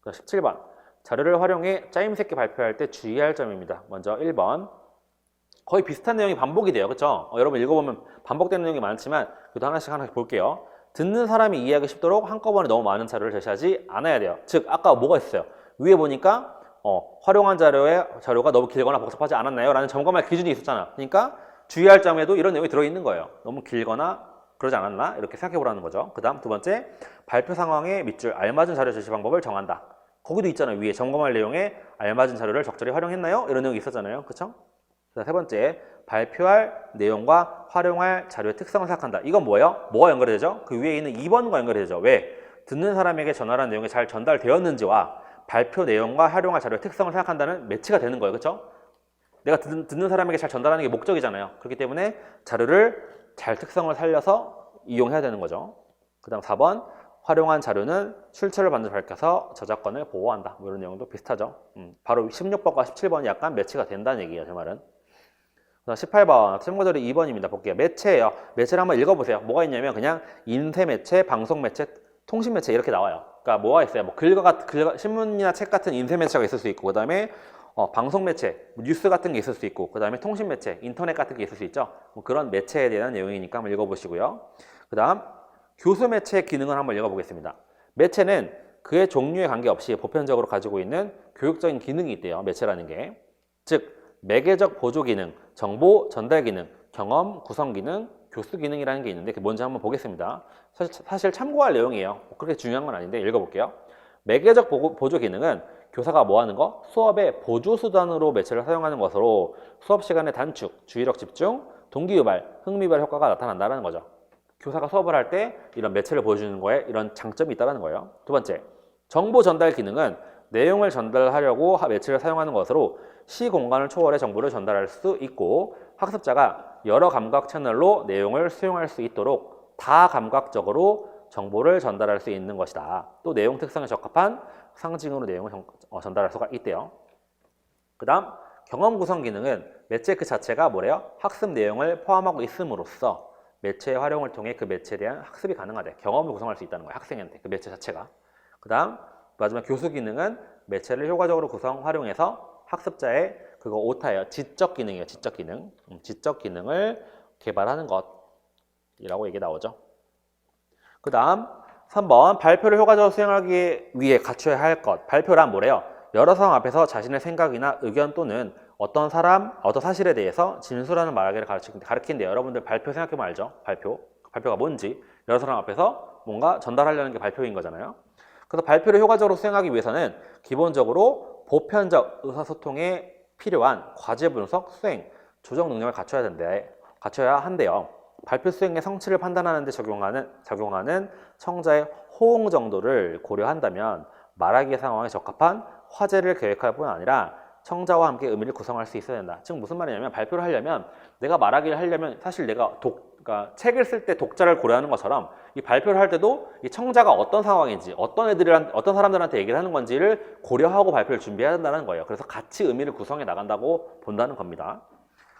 그 다음 17번, 자료를 활용해 짜임새 있게 발표할 때 주의할 점입니다. 먼저 1번, 거의 비슷한 내용이 반복이 돼요. 그렇죠? 여러분 읽어보면 반복되는 내용이 많지만 그래도 하나씩 볼게요. 듣는 사람이 이해하기 쉽도록 한꺼번에 너무 많은 자료를 제시하지 않아야 돼요. 즉 아까 뭐가 있어요? 위에 보니까 활용한 자료가 너무 길거나 복잡하지 않았나요? 라는 점검할 기준이 있었잖아. 그러니까 주의할 점에도 이런 내용이 들어있는 거예요. 너무 길거나 그러지 않았나? 이렇게 생각해 보라는 거죠. 그 다음 두 번째, 발표 상황에 밑줄 알맞은 자료 제시 방법을 정한다. 거기도 있잖아요. 위에 점검할 내용에 알맞은 자료를 적절히 활용했나요? 이런 내용이 있었잖아요. 그렇죠? 세 번째, 발표할 내용과 활용할 자료의 특성을 생각한다. 이건 뭐예요? 뭐가 연결이 되죠? 그 위에 있는 2번과 연결이 되죠. 왜? 듣는 사람에게 전하라는 내용이 잘 전달되었는지와 발표 내용과 활용할 자료의 특성을 생각한다는 매치가 되는 거예요. 그렇죠? 내가 듣는 사람에게 잘 전달하는 게 목적이잖아요. 그렇기 때문에 자료를 잘 특성을 살려서 이용해야 되는 거죠. 그 다음 4번, 활용한 자료는 출처를 먼저 밝혀서 저작권을 보호한다. 뭐 이런 내용도 비슷하죠. 바로 16번과 17번이 약간 매치가 된다는 얘기예요. 제 말은. 18번, 참고자료 2번입니다. 볼게요. 매체예요. 매체를 한번 읽어보세요. 뭐가 있냐면 그냥 인쇄 매체, 방송 매체, 통신 매체 이렇게 나와요. 그러니까 뭐가 있어요? 뭐 신문이나 책 같은 인쇄 매체가 있을 수 있고, 그 다음에 방송 매체, 뉴스 같은 게 있을 수 있고, 그 다음에 통신 매체, 인터넷 같은 게 있을 수 있죠. 뭐 그런 매체에 대한 내용이니까 한번 읽어보시고요. 그 다음 교수 매체의 기능을 한번 읽어보겠습니다. 매체는 그의 종류에 관계없이 보편적으로 가지고 있는 교육적인 기능이 있대요. 매체라는 게. 즉 매개적 보조 기능, 정보 전달 기능, 경험 구성 기능, 교수 기능이라는 게 있는데 그게 뭔지 한번 보겠습니다. 사실 참고할 내용이에요. 그렇게 중요한 건 아닌데 읽어볼게요. 매개적 보조 기능은 교사가 뭐 하는 거? 수업의 보조 수단으로 매체를 사용하는 것으로 수업 시간의 단축, 주의력 집중, 동기 유발, 흥미 유발 효과가 나타난다는 거죠. 교사가 수업을 할 때 이런 매체를 보여주는 거에 이런 장점이 있다는 거예요. 두 번째, 정보 전달 기능은 내용을 전달하려고 매체를 사용하는 것으로 시공간을 초월해 정보를 전달할 수 있고 학습자가 여러 감각 채널로 내용을 수용할 수 있도록 다감각적으로 정보를 전달할 수 있는 것이다. 또 내용 특성에 적합한 상징으로 내용을 전달할 수가 있대요. 그 다음 경험 구성 기능은 매체 그 자체가 뭐래요? 학습 내용을 포함하고 있음으로써 매체의 활용을 통해 그 매체에 대한 학습이 가능하대. 경험을 구성할 수 있다는 거예요. 학생한테 그 매체 자체가. 그 다음 마지막 교수 기능은 매체를 효과적으로 활용해서 학습자의 그거 오타예요. 지적 기능이에요. 지적 기능. 지적 기능을 개발하는 것이라고 얘기 나오죠. 그 다음 3번 발표를 효과적으로 수행하기 위해 갖춰야 할 것. 발표란 뭐래요? 여러 사람 앞에서 자신의 생각이나 의견 또는 어떤 사실에 대해서 진술하는 말하기를 가르치는데 여러분들 발표 생각해보면 알죠? 발표가 뭔지. 여러 사람 앞에서 뭔가 전달하려는 게 발표인 거잖아요. 그래서 발표를 효과적으로 수행하기 위해서는 기본적으로 보편적 의사소통에 필요한 과제 분석, 수행, 조정 능력을 갖춰야 한대요. 발표 수행의 성취를 판단하는 데 적용하는 청자의 호응 정도를 고려한다면 말하기 상황에 적합한 화제를 계획할 뿐 아니라 청자와 함께 의미를 구성할 수 있어야 된다. 즉 무슨 말이냐면 발표를 하려면 내가 말하기를 하려면 사실 내가 그러니까 책을 쓸 때 독자를 고려하는 것처럼 이 발표를 할 때도 이 청자가 어떤 상황인지 어떤 사람들한테 얘기를 하는 건지를 고려하고 발표를 준비해야 된다는 거예요. 그래서 같이 의미를 구성해 나간다고 본다는 겁니다.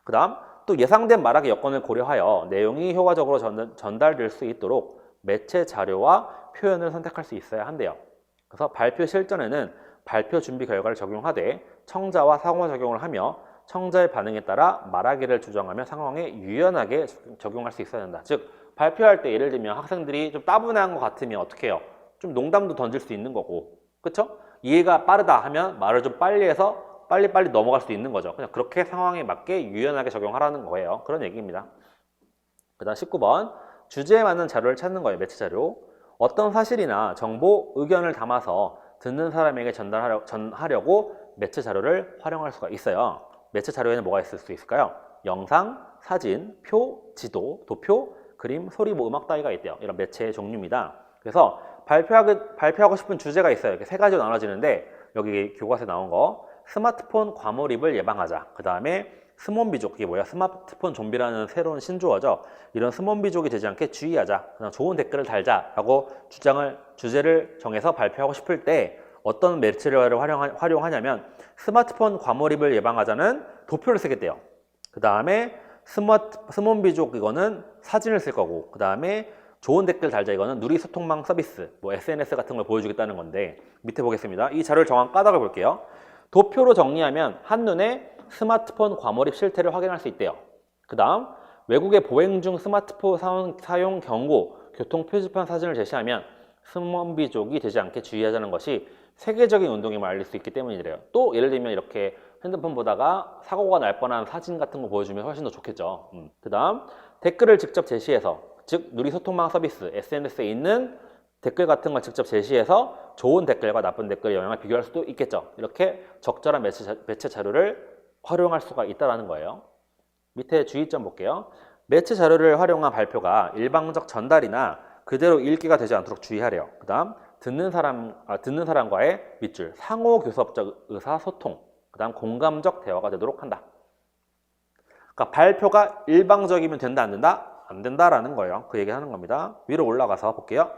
그 다음 또 예상된 말하기 여건을 고려하여 내용이 효과적으로 전달될 수 있도록 매체 자료와 표현을 선택할 수 있어야 한대요. 그래서 발표 실전에는 발표 준비 결과를 적용하되 청자와 상호작용을 하며 청자의 반응에 따라 말하기를 조정하며 상황에 유연하게 적용할 수 있어야 된다. 즉 발표할 때 예를 들면 학생들이 좀 따분한 것 같으면 어떻게 해요? 좀 농담도 던질 수 있는 거고 그쵸? 이해가 빠르다 하면 말을 좀 빨리 해서 빨리빨리 넘어갈 수 있는 거죠. 그냥 그렇게 상황에 맞게 유연하게 적용하라는 거예요. 그런 얘기입니다. 그 다음 19번 주제에 맞는 자료를 찾는 거예요. 매체 자료. 어떤 사실이나 정보, 의견을 담아서 듣는 사람에게 전하려고 매체 자료를 활용할 수가 있어요. 매체 자료에는 뭐가 있을 수 있을까요? 영상, 사진, 표, 지도, 도표, 그림, 소리, 음악 따위가 있대요. 이런 매체의 종류입니다. 그래서 발표하고 싶은 주제가 있어요. 이렇게 세 가지로 나눠지는데 여기 교과서에 나온 거 스마트폰 과몰입을 예방하자. 그 다음에 스몬비족, 이게 뭐야? 스마트폰 좀비라는 새로운 신조어죠. 이런 스몬비족이 되지 않게 주의하자. 그냥 좋은 댓글을 달자라고 주제를 정해서 발표하고 싶을 때 어떤 매체를 활용하냐면 스마트폰 과몰입을 예방하자는 도표를 쓰겠대요. 그 다음에 스몬비족 이거는 사진을 쓸 거고 그 다음에 좋은 댓글 달자 이거는 누리 소통망 서비스, 뭐 SNS 같은 걸 보여주겠다는 건데 밑에 보겠습니다. 이 자료를 정한 까닭을 볼게요. 도표로 정리하면 한눈에 스마트폰 과몰입 실태를 확인할 수 있대요. 그 다음 외국의 보행 중 스마트폰 사용 경고, 교통 표지판 사진을 제시하면 스몬비족이 되지 않게 주의하자는 것이 세계적인 운동임을 알릴 수 있기 때문이래요. 또 예를 들면 이렇게 핸드폰 보다가 사고가 날 뻔한 사진 같은 거 보여주면 훨씬 더 좋겠죠. 그 다음 댓글을 직접 제시해서 즉 누리 소통망 서비스 SNS에 있는 댓글 같은 걸 직접 제시해서 좋은 댓글과 나쁜 댓글의 영향을 비교할 수도 있겠죠. 이렇게 적절한 매체 자료를 활용할 수가 있다는 거예요. 밑에 주의점 볼게요. 매체 자료를 활용한 발표가 일방적 전달이나 그대로 읽기가 되지 않도록 주의하래요. 그 다음 듣는 사람과의 밑줄 상호 교섭적 의사소통, 그 다음 공감적 대화가 되도록 한다. 그러니까 발표가 일방적이면 된다 안 된다? 안 된다라는 거예요. 그 얘기 하는 겁니다. 위로 올라가서 볼게요.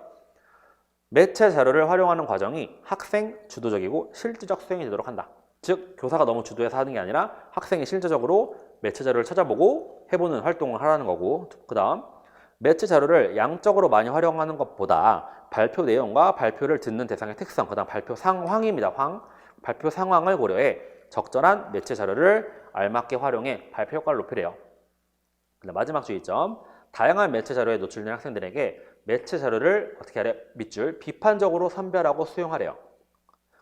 매체 자료를 활용하는 과정이 학생 주도적이고 실질적 수행이 되도록 한다. 즉 교사가 너무 주도해서 하는 게 아니라 학생이 실제적으로 매체 자료를 찾아보고 해보는 활동을 하라는 거고 그 다음 매체 자료를 양적으로 많이 활용하는 것보다 발표 내용과 발표를 듣는 대상의 특성 그 다음 발표 상황입니다. 발표 상황을 고려해 적절한 매체 자료를 알맞게 활용해 발표 효과를 높이래요. 마지막 주의점 다양한 매체 자료에 노출된 학생들에게 매체 자료를 어떻게 하래? 밑줄 비판적으로 선별하고 수용하래요.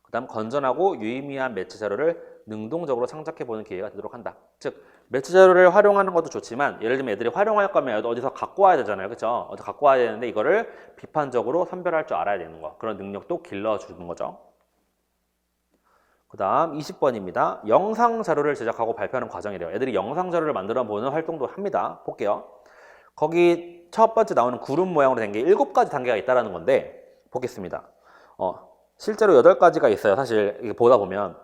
그 다음 건전하고 유의미한 매체 자료를 능동적으로 창작해보는 기회가 되도록 한다. 즉 매체 자료를 활용하는 것도 좋지만 예를 들면 애들이 활용할 거면 어디서 갖고 와야 되잖아요. 그렇죠? 어디 갖고 와야 되는데 이거를 비판적으로 선별할 줄 알아야 되는 거. 그런 능력도 길러주는 거죠. 그 다음 20번입니다. 영상 자료를 제작하고 발표하는 과정이래요. 애들이 영상 자료를 만들어 보는 활동도 합니다. 볼게요. 거기 첫 번째 나오는 구름 모양으로 된 게 7가지 단계가 있다는 건데 보겠습니다. 실제로 8가지가 있어요. 사실 이게 보다 보면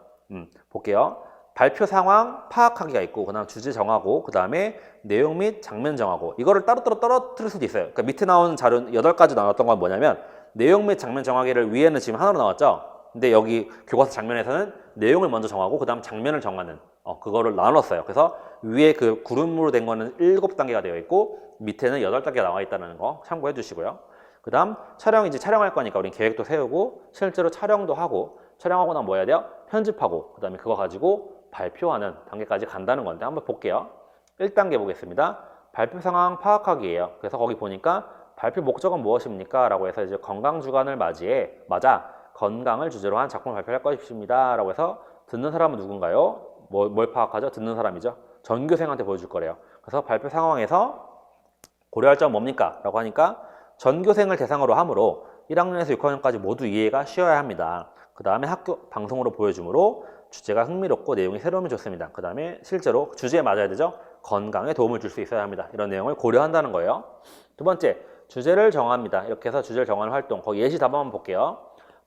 볼게요. 발표 상황 파악하기가 있고 그 다음 주제 정하고 그 다음에 내용 및 장면 정하고 이거를 따로따로 떨어뜨릴 수도 있어요. 그러니까 밑에 나오는 자료 8가지 나왔던 건 뭐냐면 내용 및 장면 정하기를 위에는 지금 하나로 나왔죠. 근데 여기 교과서 장면에서는 내용을 먼저 정하고 그 다음 장면을 정하는 그거를 나눴어요. 그래서 위에 그 구름으로 된 거는 7단계가 되어 있고 밑에는 8단계가 나와 있다는 거 참고해 주시고요. 그 다음 촬영 이제 촬영할 거니까 우린 계획도 세우고 실제로 촬영도 하고 촬영하고 나면 뭐 해야 돼요? 편집하고 그 다음에 그거 가지고 발표하는 단계까지 간다는 건데 한번 볼게요. 1단계 보겠습니다. 발표 상황 파악하기예요. 그래서 거기 보니까 발표 목적은 무엇입니까? 라고 해서 이제 건강주간을 맞아 건강을 주제로 한 작품을 발표할 것입니다. 라고 해서 듣는 사람은 누군가요? 뭘 파악하죠? 듣는 사람이죠. 전교생한테 보여줄 거래요. 그래서 발표 상황에서 고려할 점은 뭡니까? 라고 하니까 전교생을 대상으로 하므로 1학년에서 6학년까지 모두 이해가 쉬워야 합니다. 그 다음에 학교 방송으로 보여주므로 주제가 흥미롭고 내용이 새로우면 좋습니다. 그 다음에 실제로 주제에 맞아야 되죠. 건강에 도움을 줄 수 있어야 합니다. 이런 내용을 고려한다는 거예요. 두 번째, 주제를 정합니다. 이렇게 해서 주제를 정하는 활동. 거기 예시 답 한번 볼게요.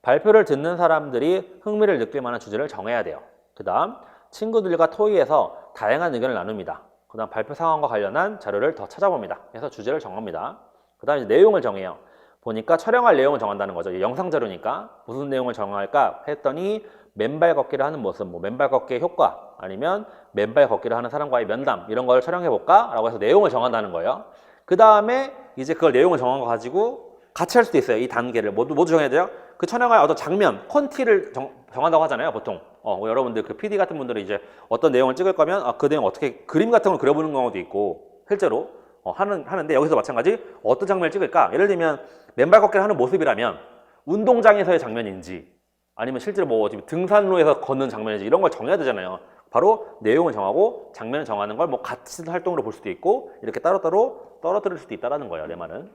발표를 듣는 사람들이 흥미를 느낄 만한 주제를 정해야 돼요. 그 다음 친구들과 토의해서 다양한 의견을 나눕니다. 그 다음 발표 상황과 관련한 자료를 더 찾아봅니다. 그래서 주제를 정합니다. 그 다음 이제 내용을 정해요. 보니까 촬영할 내용을 정한다는 거죠. 영상 자료니까 무슨 내용을 정할까 했더니 맨발 걷기를 하는 모습, 뭐 맨발 걷기의 효과 아니면 맨발 걷기를 하는 사람과의 면담 이런 걸 촬영해 볼까? 라고 해서 내용을 정한다는 거예요. 그 다음에 이제 그걸 내용을 정한 거 가지고 같이 할 수도 있어요. 이 단계를 모두 정해야 돼요. 그 촬영할 어떤 장면, 콘티를 정한다고 하잖아요, 보통. 여러분들 그 PD 같은 분들은 이제 어떤 내용을 찍을 거면 그 내용 어떻게 그림 같은 걸 그려보는 경우도 있고 실제로 하는데 여기서 마찬가지 어떤 장면을 찍을까? 예를 들면 맨발 걷기를 하는 모습이라면 운동장에서의 장면인지 아니면 실제로 뭐 지금 등산로에서 걷는 장면인지 이런 걸 정해야 되잖아요. 바로 내용을 정하고 장면을 정하는 걸 뭐 같은 활동으로 볼 수도 있고 이렇게 따로따로 떨어뜨릴 수도 있다는 거예요, 내 말은.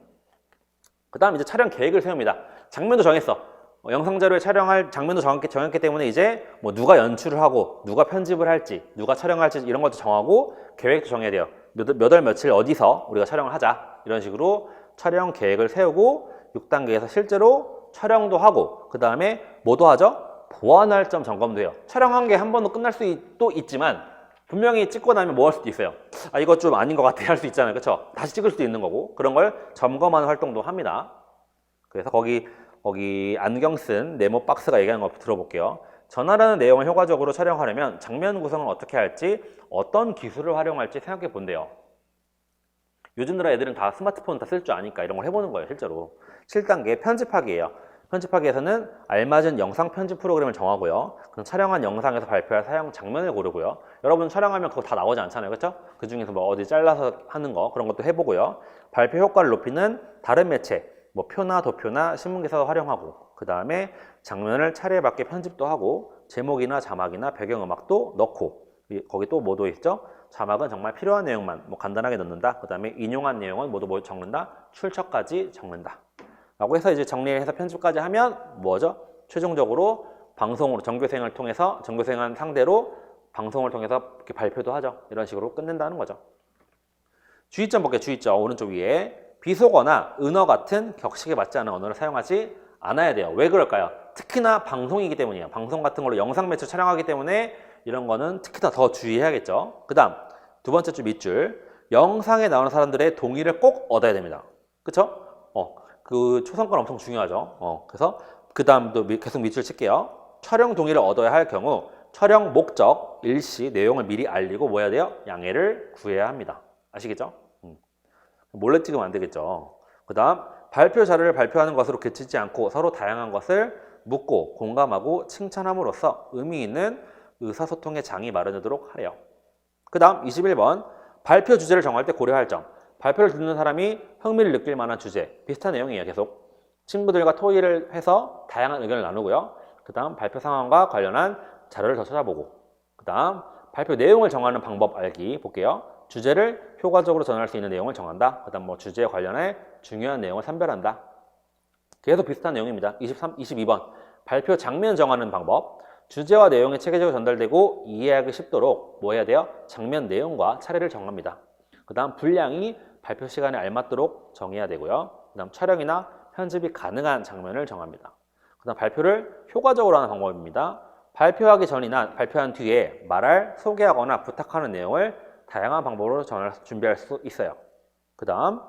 그 다음 이제 촬영 계획을 세웁니다. 장면도 정했어. 영상 자료에 촬영할 장면도 정했기 때문에 이제 뭐 누가 연출을 하고 누가 편집을 할지 누가 촬영할지 이런 것도 정하고 계획도 정해야 돼요. 몇 월 며칠 어디서 우리가 촬영을 하자 이런 식으로 촬영 계획을 세우고 6단계에서 실제로 촬영도 하고 그 다음에 뭐도 하죠? 보완할 점 점검도 해요. 촬영한 게 한 번도 끝날 수도 있지만 분명히 찍고 나면 뭐 할 수도 있어요. 이거 좀 아닌 것 같아 할 수 있잖아요. 그렇죠? 다시 찍을 수도 있는 거고 그런 걸 점검하는 활동도 합니다. 그래서 거기 안경 쓴 네모 박스가 얘기하는 거 들어볼게요. 전하라는 내용을 효과적으로 촬영하려면 장면 구성을 어떻게 할지 어떤 기술을 활용할지 생각해 본대요. 요즘 들어 애들은 다 스마트폰 다 쓸 줄 아니까 이런 걸 해보는 거예요. 실제로 7단계 편집하기예요. 편집하기에서는 알맞은 영상 편집 프로그램을 정하고요. 그럼 촬영한 영상에서 발표할 사용 장면을 고르고요. 여러분 촬영하면 그거 다 나오지 않잖아요. 그렇죠? 그 중에서 뭐 어디 잘라서 하는 거 그런 것도 해보고요. 발표 효과를 높이는 다른 매체 뭐 표나 도표나 신문기사도 활용하고 그 다음에 장면을 차례받게 편집도 하고 제목이나 자막이나 배경음악도 넣고 거기 또 뭐도 있죠? 자막은 정말 필요한 내용만 뭐 간단하게 넣는다. 그 다음에 인용한 내용은 모두 뭐 적는다. 출처까지 적는다. 라고 해서 이제 정리해서 편집까지 하면 뭐죠? 최종적으로 방송으로 전교생을 통해서 전교생한 상대로 방송을 통해서 이렇게 발표도 하죠. 이런 식으로 끝낸다는 거죠. 주의점 볼게요. 주의점 오른쪽 위에 비속어나 은어 같은 격식에 맞지 않은 언어를 사용하지 않아야 돼요. 왜 그럴까요? 특히나 방송이기 때문이에요. 방송 같은 걸로 영상 매체 촬영하기 때문에 이런 거는 특히나 더 주의해야겠죠. 그 다음 두 번째 줄 밑줄 영상에 나오는 사람들의 동의를 꼭 얻어야 됩니다. 그쵸? 그 초성권 엄청 중요하죠. 그래서 그 다음도 계속 밑줄 칠게요. 촬영 동의를 얻어야 할 경우 촬영 목적, 일시, 내용을 미리 알리고 뭐 해야 돼요? 양해를 구해야 합니다. 아시겠죠? 몰래 찍으면 안 되겠죠. 그 다음 발표 자료를 발표하는 것으로 그치지 않고 서로 다양한 것을 묻고 공감하고 칭찬함으로써 의미 있는 의사소통의 장이 마련되도록 하래요. 그 다음 21번 발표 주제를 정할 때 고려할 점. 발표를 듣는 사람이 흥미를 느낄 만한 주제, 비슷한 내용이에요. 계속 친구들과 토의를 해서 다양한 의견을 나누고요. 그 다음 발표 상황과 관련한 자료를 더 찾아보고, 그 다음 발표 내용을 정하는 방법 알기 볼게요. 주제를 효과적으로 전할 수 있는 내용을 정한다. 그 다음 뭐 주제에 관련해 중요한 내용을 선별한다. 계속 비슷한 내용입니다. 22번 발표 장면 정하는 방법. 주제와 내용이 체계적으로 전달되고 이해하기 쉽도록 뭐 해야 돼요? 장면 내용과 차례를 정합니다. 그 다음 분량이 발표 시간에 알맞도록 정해야 되고요. 그 다음 촬영이나 편집이 가능한 장면을 정합니다. 그 다음 발표를 효과적으로 하는 방법입니다. 발표하기 전이나 발표한 뒤에 말할, 소개하거나 부탁하는 내용을 다양한 방법으로 준비할 수 있어요. 그 다음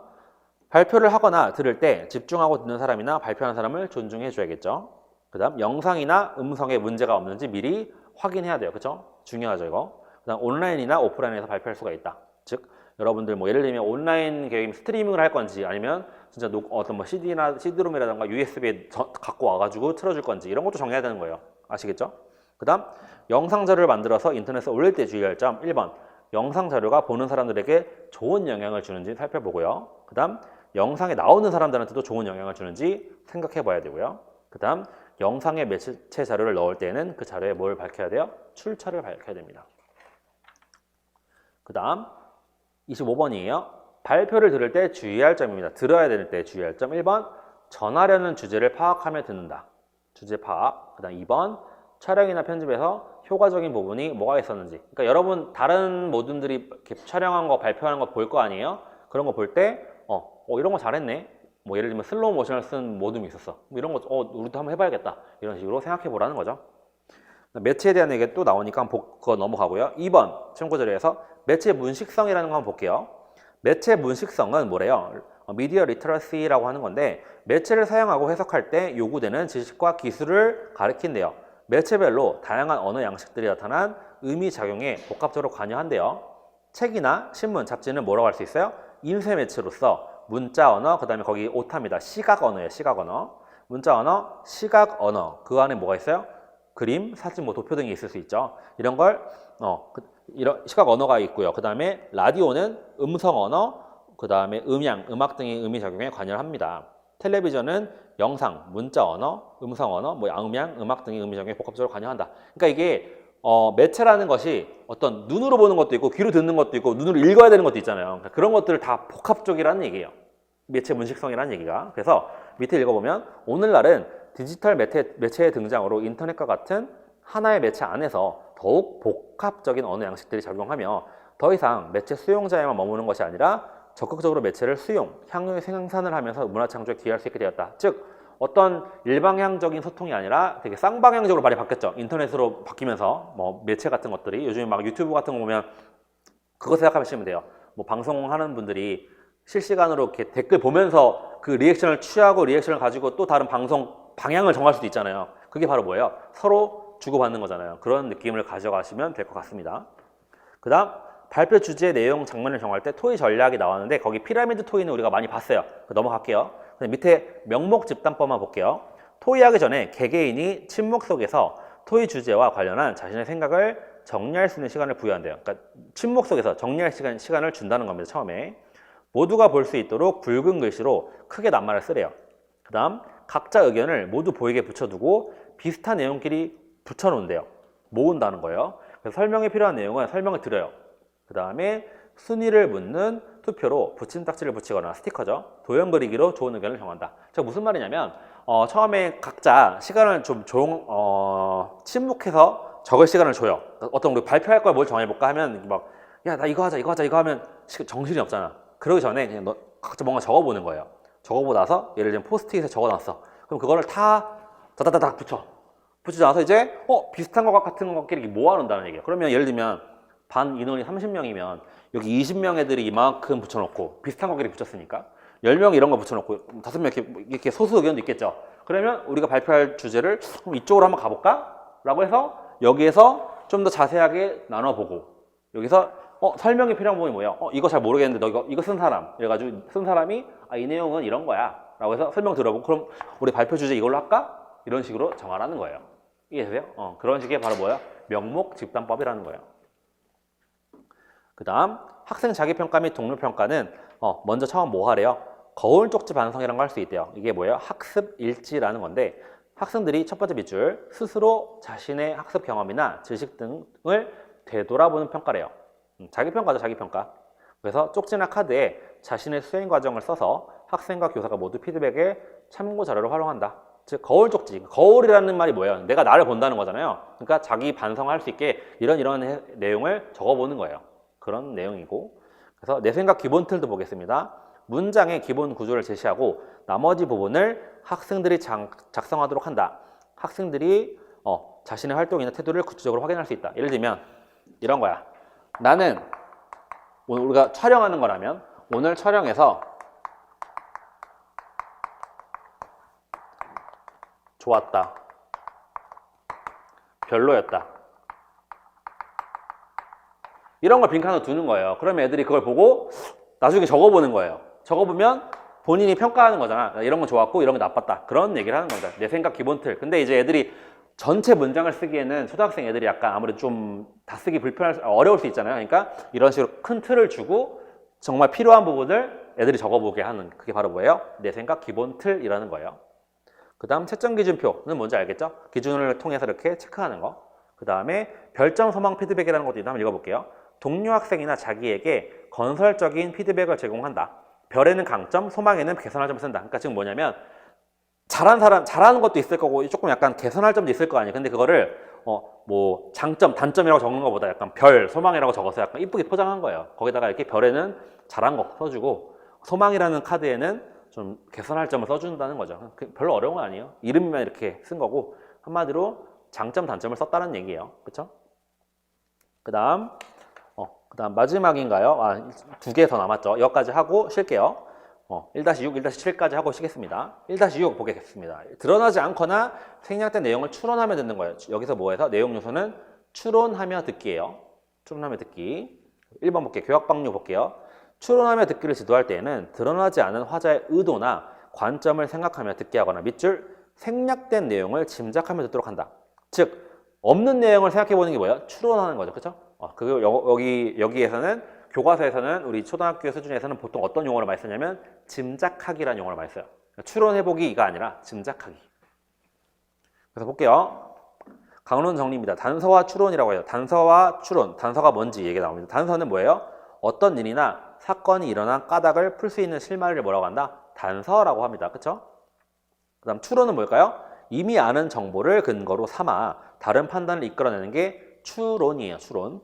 발표를 하거나 들을 때 집중하고 듣는 사람이나 발표하는 사람을 존중해 줘야겠죠. 그 다음 영상이나 음성에 문제가 없는지 미리 확인해야 돼요. 그렇죠? 중요하죠 이거. 그 다음 온라인이나 오프라인에서 발표할 수가 있다. 즉 여러분들 뭐 예를 들면 온라인 게임 스트리밍을 할 건지 아니면 진짜 어떤 뭐 CD롬이라든가 USB에 갖고 와가지고 틀어줄 건지 이런 것도 정해야 되는 거예요. 아시겠죠? 그 다음 영상 자료를 만들어서 인터넷에 올릴 때 주의할 점 1번 영상 자료가 보는 사람들에게 좋은 영향을 주는지 살펴보고요. 그 다음 영상에 나오는 사람들한테도 좋은 영향을 주는지 생각해 봐야 되고요. 그 다음 영상에 매체 자료를 넣을 때는 그 자료에 뭘 밝혀야 돼요? 출처를 밝혀야 됩니다. 그 다음 25번이에요. 발표를 들을 때 주의할 점입니다. 들어야 될 때 주의할 점 1번 전하려는 주제를 파악하며 듣는다. 주제 파악. 그 다음 2번 촬영이나 편집에서 효과적인 부분이 뭐가 있었는지. 그러니까 여러분 다른 모둠들이 이렇게 촬영한 거 발표하는 거 볼 거 아니에요? 그런 거 볼 때 이런 거 잘했네. 뭐 예를 들면 슬로우 모션을 쓴 모둠이 있었어. 뭐 이런 거 우리도 한번 해봐야겠다. 이런 식으로 생각해 보라는 거죠. 매체에 대한 얘기 또 나오니까 한번 그거 넘어가고요. 2번 참고 자료에서 매체 문식성이라는 거 한번 볼게요. 매체 문식성은 뭐래요? 미디어 리터러시라고 하는 건데 매체를 사용하고 해석할 때 요구되는 지식과 기술을 가리킨대요. 매체별로 다양한 언어 양식들이 나타난 의미 작용에 복합적으로 관여한대요. 책이나 신문, 잡지는 뭐라고 할 수 있어요? 인쇄 매체로서 문자 언어, 그 다음에 거기 오타입니다. 시각 언어예요. 시각 언어. 문자 언어, 시각 언어. 그 안에 뭐가 있어요? 그림, 사진, 뭐 도표 등이 있을 수 있죠. 이런 걸 이런 시각 언어가 있고요. 그 다음에 라디오는 음성 언어, 그 다음에 음향, 음악 등의 의미 작용에 관여를 합니다. 텔레비전은 영상, 문자 언어, 음성 언어, 뭐 음향, 음악 등의 의미 작용에 복합적으로 관여한다. 그러니까 이게 매체라는 것이 어떤 눈으로 보는 것도 있고 귀로 듣는 것도 있고 눈으로 읽어야 되는 것도 있잖아요. 그러니까 그런 것들을 다 복합적이라는 얘기예요. 매체 문식성이라는 얘기가. 그래서 밑에 읽어보면 오늘날은 디지털 매체의 등장으로 인터넷과 같은 하나의 매체 안에서 더욱 복합적인 언어 양식들이 작용하며 더 이상 매체 수용자에만 머무는 것이 아니라 적극적으로 매체를 수용, 향후 생산을 하면서 문화 창조에 기여할 수 있게 되었다. 즉 어떤 일방향적인 소통이 아니라 되게 쌍방향적으로 많이 바뀌었죠. 인터넷으로 바뀌면서 뭐 매체 같은 것들이 요즘에 막 유튜브 같은 거 보면 그거 생각하시면 돼요. 뭐 방송하는 분들이 실시간으로 이렇게 댓글 보면서 그 리액션을 취하고 리액션을 가지고 또 다른 방송 방향을 정할 수도 있잖아요. 그게 바로 뭐예요? 서로 주고받는 거잖아요. 그런 느낌을 가져가시면 될 것 같습니다. 그 다음 발표 주제, 내용, 장면을 정할 때 토의 전략이 나왔는데 거기 피라미드 토의는 우리가 많이 봤어요. 넘어갈게요. 밑에 명목 집단법만 볼게요. 토의하기 전에 개개인이 침묵 속에서 토의 주제와 관련한 자신의 생각을 정리할 수 있는 시간을 부여한대요. 그러니까 침묵 속에서 정리할 시간을 준다는 겁니다. 처음에 모두가 볼 수 있도록 붉은 글씨로 크게 낱말을 쓰래요. 그 다음 각자 의견을 모두 보이게 붙여두고 비슷한 내용끼리 붙여놓은대요. 모은다는 거예요. 그래서 설명이 필요한 내용은 설명을 드려요. 그 다음에 순위를 묻는 투표로 붙임딱지를 붙이거나 스티커죠. 도형 그리기로 좋은 의견을 정한다. 저 무슨 말이냐면 처음에 각자 시간을 좀 침묵해서 적을 시간을 줘요. 어떤 우리 발표할 걸 뭘 정해볼까 하면 막 야 나 이거 하자 이거 하면 정신이 없잖아. 그러기 전에 그냥 각자 뭔가 적어보는 거예요. 적어보고 나서 예를 들면 포스트잇에 적어놨어. 그럼 그거를 다다다닥 붙이지 나서 이제 비슷한 것 같은 것끼리 모아놓는다는 얘기예요. 그러면 예를 들면 반 인원이 30명이면 여기 20명 애들이 이만큼 붙여놓고 비슷한 것끼리 붙였으니까 10명 이런 거 붙여놓고 5명 이렇게 소수 의견도 있겠죠. 그러면 우리가 발표할 주제를 이쪽으로 한번 가볼까? 라고 해서 여기에서 좀 더 자세하게 나눠보고 여기서 설명이 필요한 부분이 뭐예요? 이거 잘 모르겠는데 너 이거 쓴 사람 이래가지고 쓴 사람이 이 내용은 이런 거야 라고 해서 설명 들어보고 그럼 우리 발표 주제 이걸로 할까? 이런 식으로 정하라는 거예요. 이해되세요? 그런 식의 바로 뭐야? 명목 집단법이라는 거예요. 그 다음 학생 자기평가 및 동료평가는 먼저 처음 뭐 하래요? 거울 쪽지 반성이라는 걸 할 수 있대요. 이게 뭐예요? 학습 일지라는 건데 학생들이 첫 번째 밑줄 스스로 자신의 학습 경험이나 지식 등을 되돌아보는 평가래요. 자기평가죠, 자기평가. 그래서 쪽지나 카드에 자신의 수행 과정을 써서 학생과 교사가 모두 피드백의 참고 자료로 활용한다. 즉 거울 쪽지, 거울이라는 말이 뭐예요? 내가 나를 본다는 거잖아요. 그러니까 자기 반성할 수 있게 이런 내용을 적어보는 거예요. 그런 내용이고, 그래서 내 생각 기본 틀도 보겠습니다. 문장의 기본 구조를 제시하고 나머지 부분을 학생들이 작성하도록 한다. 학생들이 자신의 활동이나 태도를 구체적으로 확인할 수 있다. 예를 들면 이런 거야. 나는 오늘 우리가 촬영하는 거라면 오늘 촬영에서 좋았다, 별로였다, 이런 걸 빈칸으로 두는 거예요. 그러면 애들이 그걸 보고 나중에 적어보는 거예요. 적어보면 본인이 평가하는 거잖아. 이런 건 좋았고 이런 건 나빴다. 그런 얘기를 하는 겁니다. 내 생각 기본 틀. 근데 이제 애들이 전체 문장을 쓰기에는 초등학생 애들이 약간 아무래도 좀 다 쓰기 어려울 수 있잖아요. 그러니까 이런 식으로 큰 틀을 주고 정말 필요한 부분을 애들이 적어보게 하는, 그게 바로 뭐예요? 내 생각 기본 틀이라는 거예요. 그 다음 채점 기준표는 뭔지 알겠죠? 기준을 통해서 이렇게 체크하는 거. 그 다음에 별점 소망 피드백이라는 것도 있다. 한번 읽어볼게요. 동료 학생이나 자기에게 건설적인 피드백을 제공한다. 별에는 강점, 소망에는 개선할 점을 쓴다. 그러니까 지금 뭐냐면 잘한 사람, 잘하는 것도 있을 거고 조금 약간 개선할 점도 있을 거 아니에요. 근데 그거를 뭐 장점, 단점이라고 적는 것보다 약간 별, 소망이라고 적어서 약간 이쁘게 포장한 거예요. 거기다가 이렇게 별에는 잘한 거 써주고 소망이라는 카드에는 좀 개선할 점을 써준다는 거죠. 별로 어려운 건 아니에요. 이름만 이렇게 쓴 거고 한마디로 장점, 단점을 썼다는 얘기예요. 그렇죠? 그 다음 마지막인가요? 두 개 더 남았죠. 여기까지 하고 쉴게요. 1-6, 1-7까지 하고 쉬겠습니다. 1-6 보겠습니다. 드러나지 않거나 생략된 내용을 추론하며 듣는 거예요. 여기서 뭐해서 내용 요소는 추론하며 듣기예요. 추론하며 듣기. 1번 볼게요. 교학방류 볼게요. 추론하며 듣기를 지도할 때에는 드러나지 않은 화자의 의도나 관점을 생각하며 듣게 하거나 밑줄 생략된 내용을 짐작하며 듣도록 한다. 즉 없는 내용을 생각해 보는 게 뭐예요? 추론하는 거죠. 그렇죠? 여기에서는 교과서에서는 우리 초등학교 수준에서는 보통 어떤 용어를 많이 쓰냐면 짐작하기라는 용어를 많이 써요. 추론해보기가 아니라 짐작하기. 그래서 볼게요. 강론 정리입니다. 단서와 추론이라고 해요. 단서와 추론, 단서가 뭔지 얘기 나옵니다. 단서는 뭐예요? 어떤 일이나 사건이 일어난 까닭을 풀 수 있는 실마리를 뭐라고 한다? 단서라고 합니다. 그렇죠? 그 다음 추론은 뭘까요? 이미 아는 정보를 근거로 삼아 다른 판단을 이끌어내는 게 추론이에요. 추론.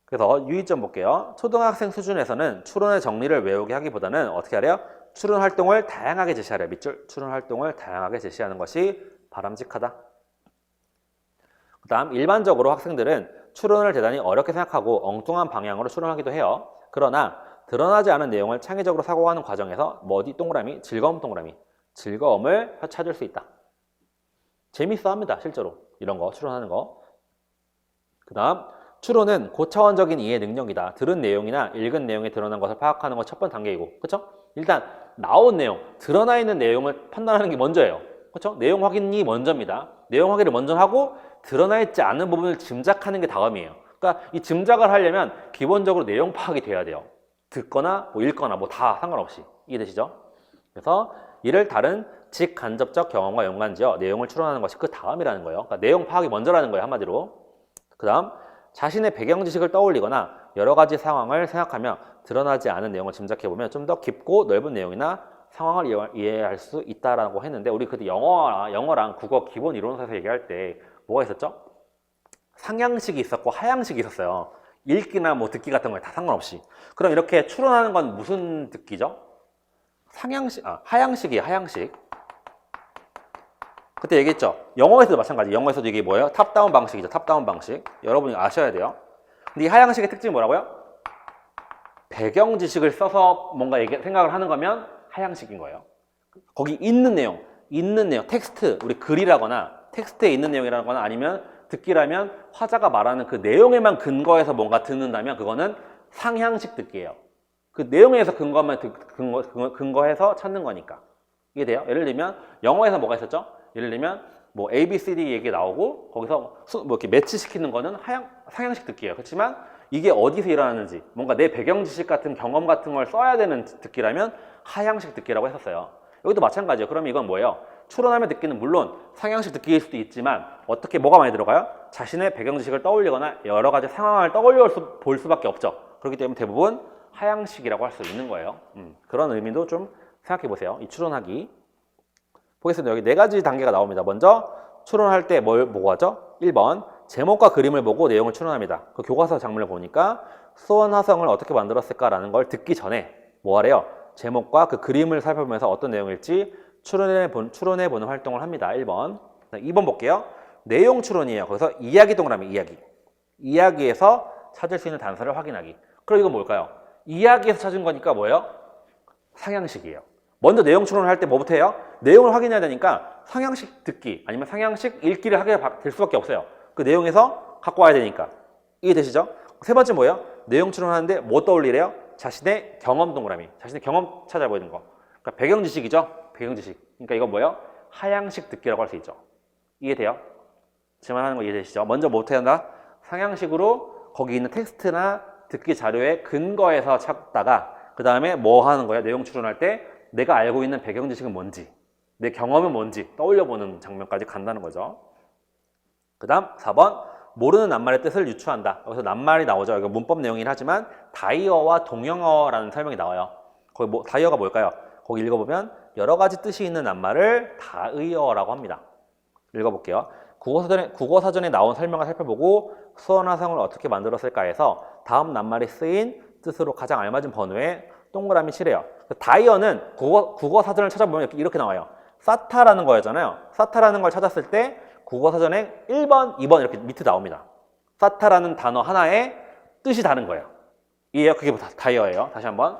그래서 유의점 볼게요. 초등학생 수준에서는 추론의 정리를 외우게 하기보다는 어떻게 하래요? 추론 활동을 다양하게 제시하래요. 밑줄. 추론 활동을 다양하게 제시하는 것이 바람직하다. 그 다음 일반적으로 학생들은 추론을 대단히 어렵게 생각하고 엉뚱한 방향으로 추론하기도 해요. 그러나 드러나지 않은 내용을 창의적으로 사고하는 과정에서 동그라미, 즐거움 동그라미, 즐거움을 찾을 수 있다. 재밌어 합니다. 실제로 이런 거 추론하는 거. 그 다음 추론은 고차원적인 이해 능력이다. 들은 내용이나 읽은 내용에 드러난 것을 파악하는 것 첫 번째 단계이고, 그렇죠? 일단 나온 내용, 드러나 있는 내용을 판단하는 게 먼저예요. 그렇죠? 내용 확인이 먼저입니다. 내용 확인을 먼저 하고 드러나 있지 않은 부분을 짐작하는 게 다음이에요. 그러니까 이 짐작을 하려면 기본적으로 내용 파악이 돼야 돼요. 듣거나 뭐 읽거나 뭐 다 상관없이. 이해되시죠? 그래서 이를 다른 직간접적 경험과 연관지어 내용을 추론하는 것이 그 다음이라는 거예요. 그러니까 내용 파악이 먼저라는 거예요. 한마디로. 그 다음 자신의 배경 지식을 떠올리거나 여러 가지 상황을 생각하며 드러나지 않은 내용을 짐작해보면 좀 더 깊고 넓은 내용이나 상황을 이해할 수 있다라고 했는데, 우리 그때 영어랑 국어 기본 이론서에서 얘기할 때 뭐가 있었죠? 상향식이 있었고 하향식이 있었어요. 읽기나 뭐 듣기 같은 거에 다 상관없이. 그럼 이렇게 추론하는 건 무슨 듣기죠? 하향식이에요. 하향식. 그때 얘기했죠. 영어에서도 마찬가지. 영어에서도 이게 뭐예요? 탑다운 방식이죠. 탑다운 방식. 여러분이 아셔야 돼요. 근데 이 하향식의 특징이 뭐라고요? 배경 지식을 써서 뭔가 생각을 하는 거면 하향식인 거예요. 거기 있는 내용, 텍스트, 우리 글이라거나 텍스트에 있는 내용이라거나 아니면 듣기라면 화자가 말하는 그 내용에만 근거해서 뭔가 듣는다면 그거는 상향식 듣기예요. 그 내용에서 근거해서 찾는 거니까. 이게 돼요? 예를 들면 영어에서 뭐가 있었죠? 예를 들면 뭐 A, B, C, D 얘기 나오고 거기서 뭐 이렇게 매치시키는 거는 상향식 듣기예요. 그렇지만 이게 어디서 일어나는지 뭔가 내 배경 지식 같은 경험 같은 걸 써야 되는 듣기라면 하향식 듣기라고 했었어요. 여기도 마찬가지예요. 그럼 이건 뭐예요? 추론하며 듣기는 물론 상향식 듣기일 수도 있지만 어떻게 뭐가 많이 들어가요? 자신의 배경 지식을 떠올리거나 여러 가지 상황을 떠올려 볼 수밖에 없죠. 그렇기 때문에 대부분 하향식이라고 할 수 있는 거예요. 그런 의미도 좀 생각해 보세요. 이 추론하기. 보겠습니다. 여기 네 가지 단계가 나옵니다. 먼저 추론할 때 뭘 보고 하죠? 1번 제목과 그림을 보고 내용을 추론합니다. 그 교과서 장면을 보니까 수원화성을 어떻게 만들었을까라는 걸 듣기 전에 뭐 하래요? 제목과 그 그림을 살펴보면서 어떤 내용일지 추론해보는 활동을 합니다. 1번. 2번 볼게요. 내용 추론이에요. 거기서 이야기 동그라미 이야기. 이야기에서 찾을 수 있는 단서를 확인하기. 그럼 이건 뭘까요? 이야기에서 찾은 거니까 뭐예요? 상향식이에요. 먼저 내용 추론을 할 때 뭐부터 해요? 내용을 확인해야 되니까 상향식 듣기 아니면 상향식 읽기를 하게 될 수밖에 없어요. 그 내용에서 갖고 와야 되니까. 이해되시죠? 세 번째 뭐예요? 내용 추론하는데 뭐 떠올리래요? 자신의 경험 동그라미. 자신의 경험 찾아보는 거. 그러니까 배경 지식이죠? 배경 지식. 그러니까 이건 뭐예요? 하향식 듣기라고 할 수 있죠. 이해돼요? 제 말하는 거 이해되시죠? 먼저 뭐부터 해야 한다? 상향식으로 거기 있는 텍스트나 듣기 자료의 근거에서 찾다가 그 다음에 뭐 하는 거야? 내용 추론할 때 내가 알고 있는 배경 지식은 뭔지, 내 경험은 뭔지 떠올려보는 장면까지 간다는 거죠. 그 다음 4번 모르는 낱말의 뜻을 유추한다. 여기서 낱말이 나오죠. 이거 문법 내용이긴 하지만 다이어와 동영어라는 설명이 나와요. 거기 다이어가 뭘까요? 거기 읽어보면 여러 가지 뜻이 있는 낱말을 다의어라고 합니다. 읽어볼게요. 국어사전에 나온 설명을 살펴보고 수원화성을 어떻게 만들었을까 해서 다음 낱말이 쓰인 뜻으로 가장 알맞은 번호에 동그라미 칠해요. 다이어는 국어사전을 찾아보면 이렇게 나와요. 사타라는 거였잖아요. 사타라는 걸 찾았을 때 국어사전에 1번, 2번 이렇게 밑에 나옵니다. 사타라는 단어 하나에 뜻이 다른 거예요. 이해요? 그게 다이어예요. 다시 한번.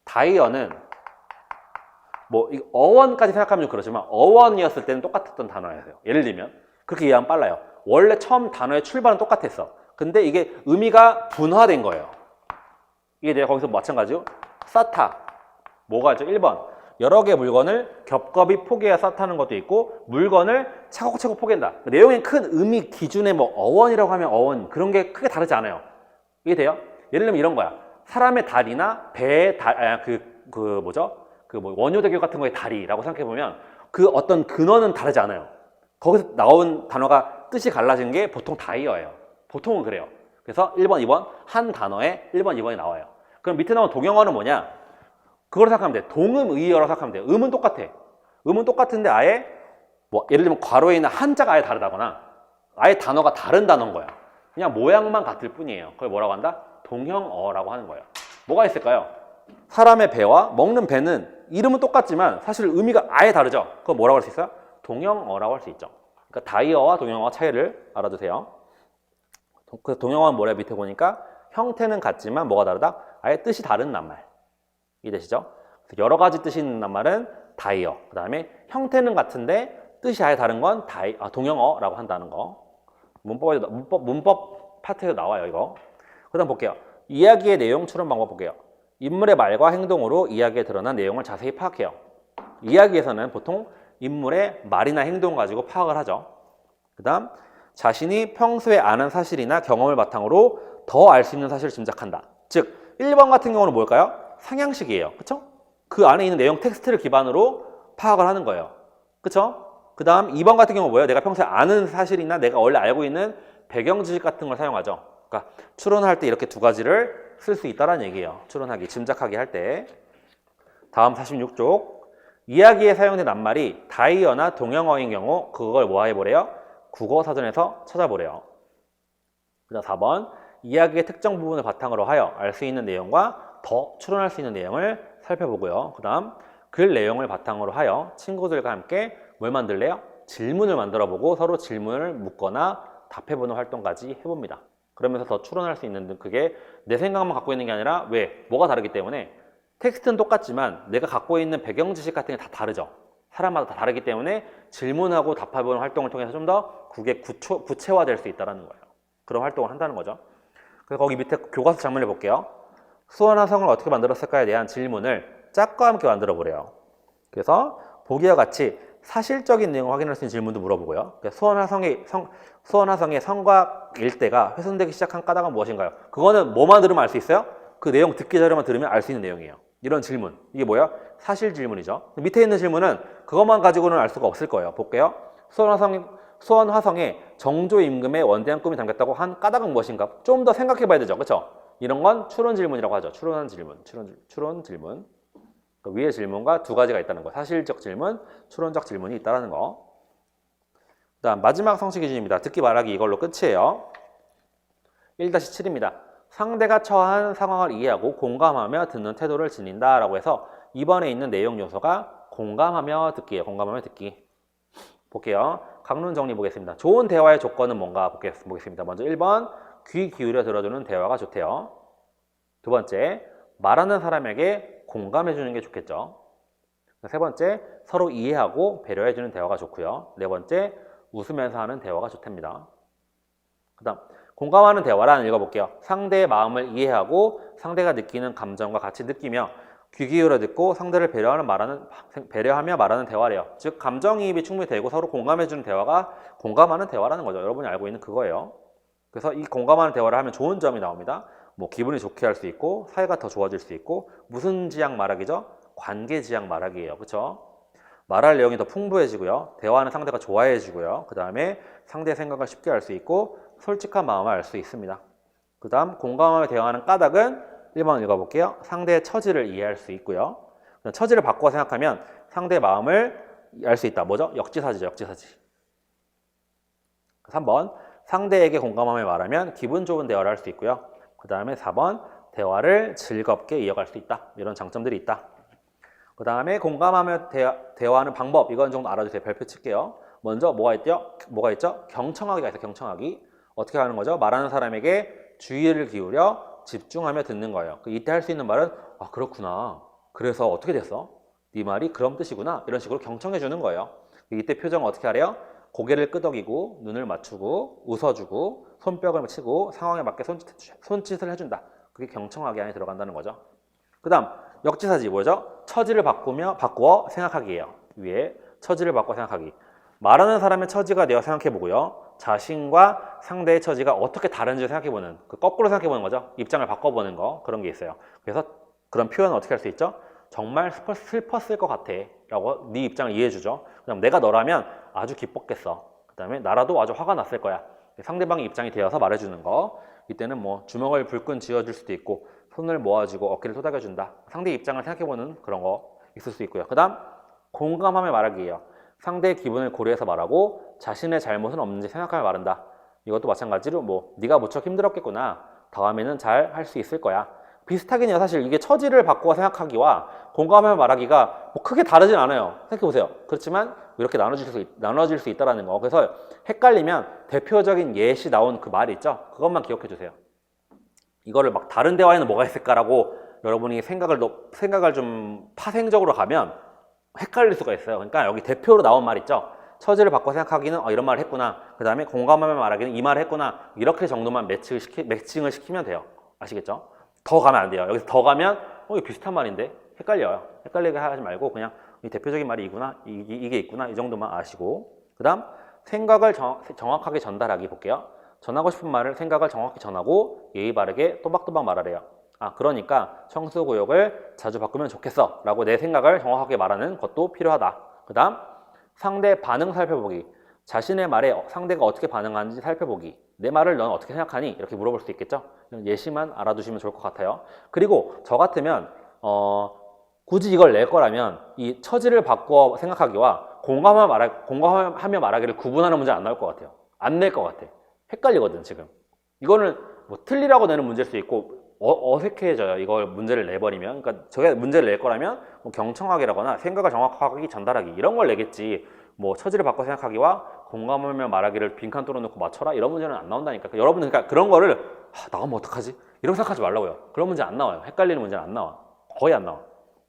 다이어는 뭐 어원까지 생각하면 좀 그렇지만 어원이었을 때는 똑같았던 단어예요. 예를 들면 그렇게 이해하면 빨라요. 원래 처음 단어의 출발은 똑같았어. 근데 이게 의미가 분화된 거예요. 이게 내가 거기서 마찬가지요. 사타 뭐가 있죠? 1번 여러 개의 물건을 겹겹이 포개어 쌓다는 것도 있고 물건을 차곡차곡 포갠다. 내용의 큰 의미 기준에 뭐 어원이라고 하면 어원 그런 게 크게 다르지 않아요. 이게 돼요? 예를 들면 이런 거야. 사람의 다리나 배의 원효대교 같은 거의 다리라고 생각해보면 그 어떤 근원은 다르지 않아요. 거기서 나온 단어가 뜻이 갈라진 게 보통 다이어예요. 보통은 그래요. 그래서 1번, 2번 한 단어에 1번, 2번이 나와요. 그럼 밑에 나온 동영어는 뭐냐? 그걸 생각하면 돼. 동음의어라고 생각하면 돼. 음은 똑같아. 음은 똑같은데 아예 뭐 예를 들면 괄호에 있는 한자가 아예 다르다거나 아예 단어가 다른 단어인 거야. 그냥 모양만 같을 뿐이에요. 그걸 뭐라고 한다? 동형어라고 하는 거예요. 뭐가 있을까요? 사람의 배와 먹는 배는 이름은 똑같지만 사실 의미가 아예 다르죠. 그거 뭐라고 할 수 있어요? 동형어라고 할 수 있죠. 그러니까 다이어와 동형어 차이를 알아두세요. 그 동형어는 뭐래? 밑에 보니까 형태는 같지만 뭐가 다르다? 아예 뜻이 다른 낱말. 이해되시죠? 여러 가지 뜻이 있는 낱말은 다이어. 그 다음에 형태는 같은데 뜻이 아예 다른 건 동형어라고 한다는 거. 문법 파트에서 나와요, 이거. 그 다음 볼게요. 이야기의 내용 추론 방법 볼게요. 인물의 말과 행동으로 이야기에 드러난 내용을 자세히 파악해요. 이야기에서는 보통 인물의 말이나 행동 가지고 파악을 하죠. 그 다음 자신이 평소에 아는 사실이나 경험을 바탕으로 더 알 수 있는 사실을 짐작한다. 즉 1번 같은 경우는 뭘까요? 상향식이에요. 그쵸? 그 안에 있는 내용 텍스트를 기반으로 파악을 하는 거예요. 그쵸? 그 다음 2번 같은 경우는 뭐예요? 내가 평소에 아는 사실이나 내가 원래 알고 있는 배경 지식 같은 걸 사용하죠. 그러니까 추론할 때 이렇게 두 가지를 쓸 수 있다는 얘기예요. 추론하기, 짐작하기 할 때. 다음 46쪽. 이야기에 사용된 낱말이 다이어나 동형어인 경우 그걸 뭐 해보래요? 국어사전에서 찾아보래요. 그 다음 4번. 이야기의 특정 부분을 바탕으로 하여 알 수 있는 내용과 더 추론할 수 있는 내용을 살펴보고요. 그 다음 글 내용을 바탕으로 하여 친구들과 함께 뭘 만들래요? 질문을 만들어보고 서로 질문을 묻거나 답해보는 활동까지 해봅니다. 그러면서 더 추론할 수 있는 그게 내 생각만 갖고 있는 게 아니라 왜? 뭐가 다르기 때문에 텍스트는 똑같지만 내가 갖고 있는 배경 지식 같은 게 다 다르죠. 사람마다 다 다르기 때문에 질문하고 답해보는 활동을 통해서 좀 더 그게 구체화될 수 있다는 거예요. 그런 활동을 한다는 거죠. 그래서 거기 밑에 교과서 장면을 볼게요. 수원화성을 어떻게 만들었을까에 대한 질문을 짝과 함께 만들어 보래요. 그래서 보기와 같이 사실적인 내용을 확인할 수 있는 질문도 물어보고요. 수원화성의 성곽 일대가 훼손되기 시작한 까닭은 무엇인가요? 그거는 뭐만 들으면 알 수 있어요? 그 내용 듣기 자료만 들으면 알 수 있는 내용이에요. 이런 질문. 이게 뭐야? 사실 질문이죠. 밑에 있는 질문은 그것만 가지고는 알 수가 없을 거예요. 볼게요. 수원화성에 정조 임금의 원대한 꿈이 담겼다고 한 까닭은 무엇인가? 좀 더 생각해 봐야 되죠. 그렇죠? 이런 건 추론 질문이라고 하죠. 추론 질문. 그 위의 질문과 두 가지가 있다는 거. 사실적 질문, 추론적 질문이 있다는 거. 그다음 마지막 성취 기준입니다. 듣기 말하기 이걸로 끝이에요. 1-7입니다. 상대가 처한 상황을 이해하고 공감하며 듣는 태도를 지닌다라고 해서 이번에 있는 내용 요소가 공감하며 듣기예요. 공감하며 듣기. 볼게요. 강론 정리 보겠습니다. 좋은 대화의 조건은 뭔가 보겠습니다. 먼저 1번, 귀 기울여 들어주는 대화가 좋대요. 두 번째, 말하는 사람에게 공감해 주는 게 좋겠죠. 세 번째, 서로 이해하고 배려해 주는 대화가 좋고요. 네 번째, 웃으면서 하는 대화가 좋답니다. 그 다음, 공감하는 대화란 읽어볼게요. 상대의 마음을 이해하고 상대가 느끼는 감정과 같이 느끼며 귀 기울여 듣고 상대를 배려하며 말하는 대화래요. 즉 감정이입이 충분히 되고 서로 공감해주는 대화가 공감하는 대화라는 거죠. 여러분이 알고 있는 그거예요. 그래서 이 공감하는 대화를 하면 좋은 점이 나옵니다. 뭐 기분이 좋게 할 수 있고 사이가 더 좋아질 수 있고 무슨 지향 말하기죠? 관계 지향 말하기예요. 그렇죠? 말할 내용이 더 풍부해지고요. 대화하는 상대가 좋아해지고요. 그 다음에 상대의 생각을 쉽게 알 수 있고 솔직한 마음을 알 수 있습니다. 그 다음 공감하며 대화하는 까닭은 1번 읽어볼게요. 상대의 처지를 이해할 수 있고요. 처지를 바꿔 생각하면 상대의 마음을 알 수 있다. 뭐죠? 역지사지죠. 역지사지. 3번 상대에게 공감하며 말하면 기분 좋은 대화를 할 수 있고요. 그 다음에 4번 대화를 즐겁게 이어갈 수 있다. 이런 장점들이 있다. 그 다음에 공감하며 대화하는 방법 이건 정도 알아주세요. 별표 칠게요. 먼저 뭐가 있죠? 경청하기가 있어요. 경청하기. 어떻게 하는 거죠? 말하는 사람에게 주의를 기울여 집중하며 듣는 거예요. 이때 할 수 있는 말은 아 그렇구나. 그래서 어떻게 됐어? 네 말이 그런 뜻이구나. 이런 식으로 경청해 주는 거예요. 이때 표정은 어떻게 하래요? 고개를 끄덕이고 눈을 맞추고 웃어주고 손뼉을 치고 상황에 맞게 손짓을 해준다. 그게 경청하기 안에 들어간다는 거죠. 그 다음 역지사지 뭐죠? 처지를 바꾸어 생각하기예요. 위에 처지를 바꿔 생각하기. 말하는 사람의 처지가 되어 생각해보고요. 자신과 상대의 처지가 어떻게 다른지 생각해보는 그 거꾸로 생각해보는 거죠. 입장을 바꿔보는 거 그런 게 있어요. 그래서 그런 표현은 어떻게 할 수 있죠? 정말 슬펐을 것 같아 라고 네 입장을 이해해주죠. 그다음 내가 너라면 아주 기뻤겠어. 그 다음에 나라도 아주 화가 났을 거야. 상대방의 입장이 되어서 말해주는 거. 이때는 뭐 주먹을 불끈 쥐어줄 수도 있고 손을 모아주고 어깨를 토닥여준다. 상대의 입장을 생각해보는 그런 거 있을 수 있고요. 그 다음 공감하며 말하기예요. 상대의 기분을 고려해서 말하고 자신의 잘못은 없는지 생각하며 말한다. 이것도 마찬가지로 뭐 네가 무척 힘들었겠구나. 다음에는 잘 할 수 있을 거야. 비슷하긴 해요. 사실 이게 처지를 바꾸어 생각하기와 공감하며 말하기가 뭐 크게 다르진 않아요. 생각해보세요. 그렇지만 이렇게 나눠질 수 있다는 거. 그래서 헷갈리면 대표적인 예시 나온 그 말 있죠? 그것만 기억해 주세요. 이거를 막 다른 대화에는 뭐가 있을까라고 여러분이 생각을 좀 파생적으로 가면 헷갈릴 수가 있어요. 그러니까 여기 대표로 나온 말 있죠? 처지를 바꿔 생각하기는 이런 말을 했구나. 그 다음에 공감하며 말하기는 이 말을 했구나. 이렇게 정도만 매칭을 시키면 돼요. 아시겠죠? 더 가면 안 돼요. 여기서 더 가면 이거 비슷한 말인데 헷갈려요. 헷갈리게 하지 말고 그냥 이 대표적인 말이 이구나. 이게 있구나. 이 정도만 아시고 그 다음 생각을 정확하게 전달하기 볼게요. 전하고 싶은 말을 생각을 정확히 전하고 예의 바르게 또박또박 말하래요. 아 그러니까 청수구역을 자주 바꾸면 좋겠어 라고 내 생각을 정확하게 말하는 것도 필요하다. 그 다음 상대 반응 살펴보기. 자신의 말에 상대가 어떻게 반응하는지 살펴보기. 내 말을 넌 어떻게 생각하니? 이렇게 물어볼 수 있겠죠. 예시만 알아두시면 좋을 것 같아요. 그리고 저 같으면 굳이 이걸 낼 거라면 이 처지를 바꾸어 생각하기와 공감하며 말하기를 구분하는 문제 안 나올 것 같아요. 안 낼 것 같아. 헷갈리거든 지금. 이거는 뭐 틀리라고 내는 문제일 수 있고 어색해져요. 이걸 문제를 내버리면. 그러니까 저게 문제를 낼 거라면 뭐 경청하기라거나 생각을 정확하게 전달하기 이런 걸 내겠지. 뭐 처지를 바꿔 생각하기와 공감하며 말하기를 빈칸 뚫어놓고 맞춰라 이런 문제는 안 나온다니까. 여러분은 그러니까 그런 거를 나오면 어떡하지? 이런 생각하지 말라고요. 그런 문제 안 나와요. 헷갈리는 문제는 안 나와. 거의 안 나와.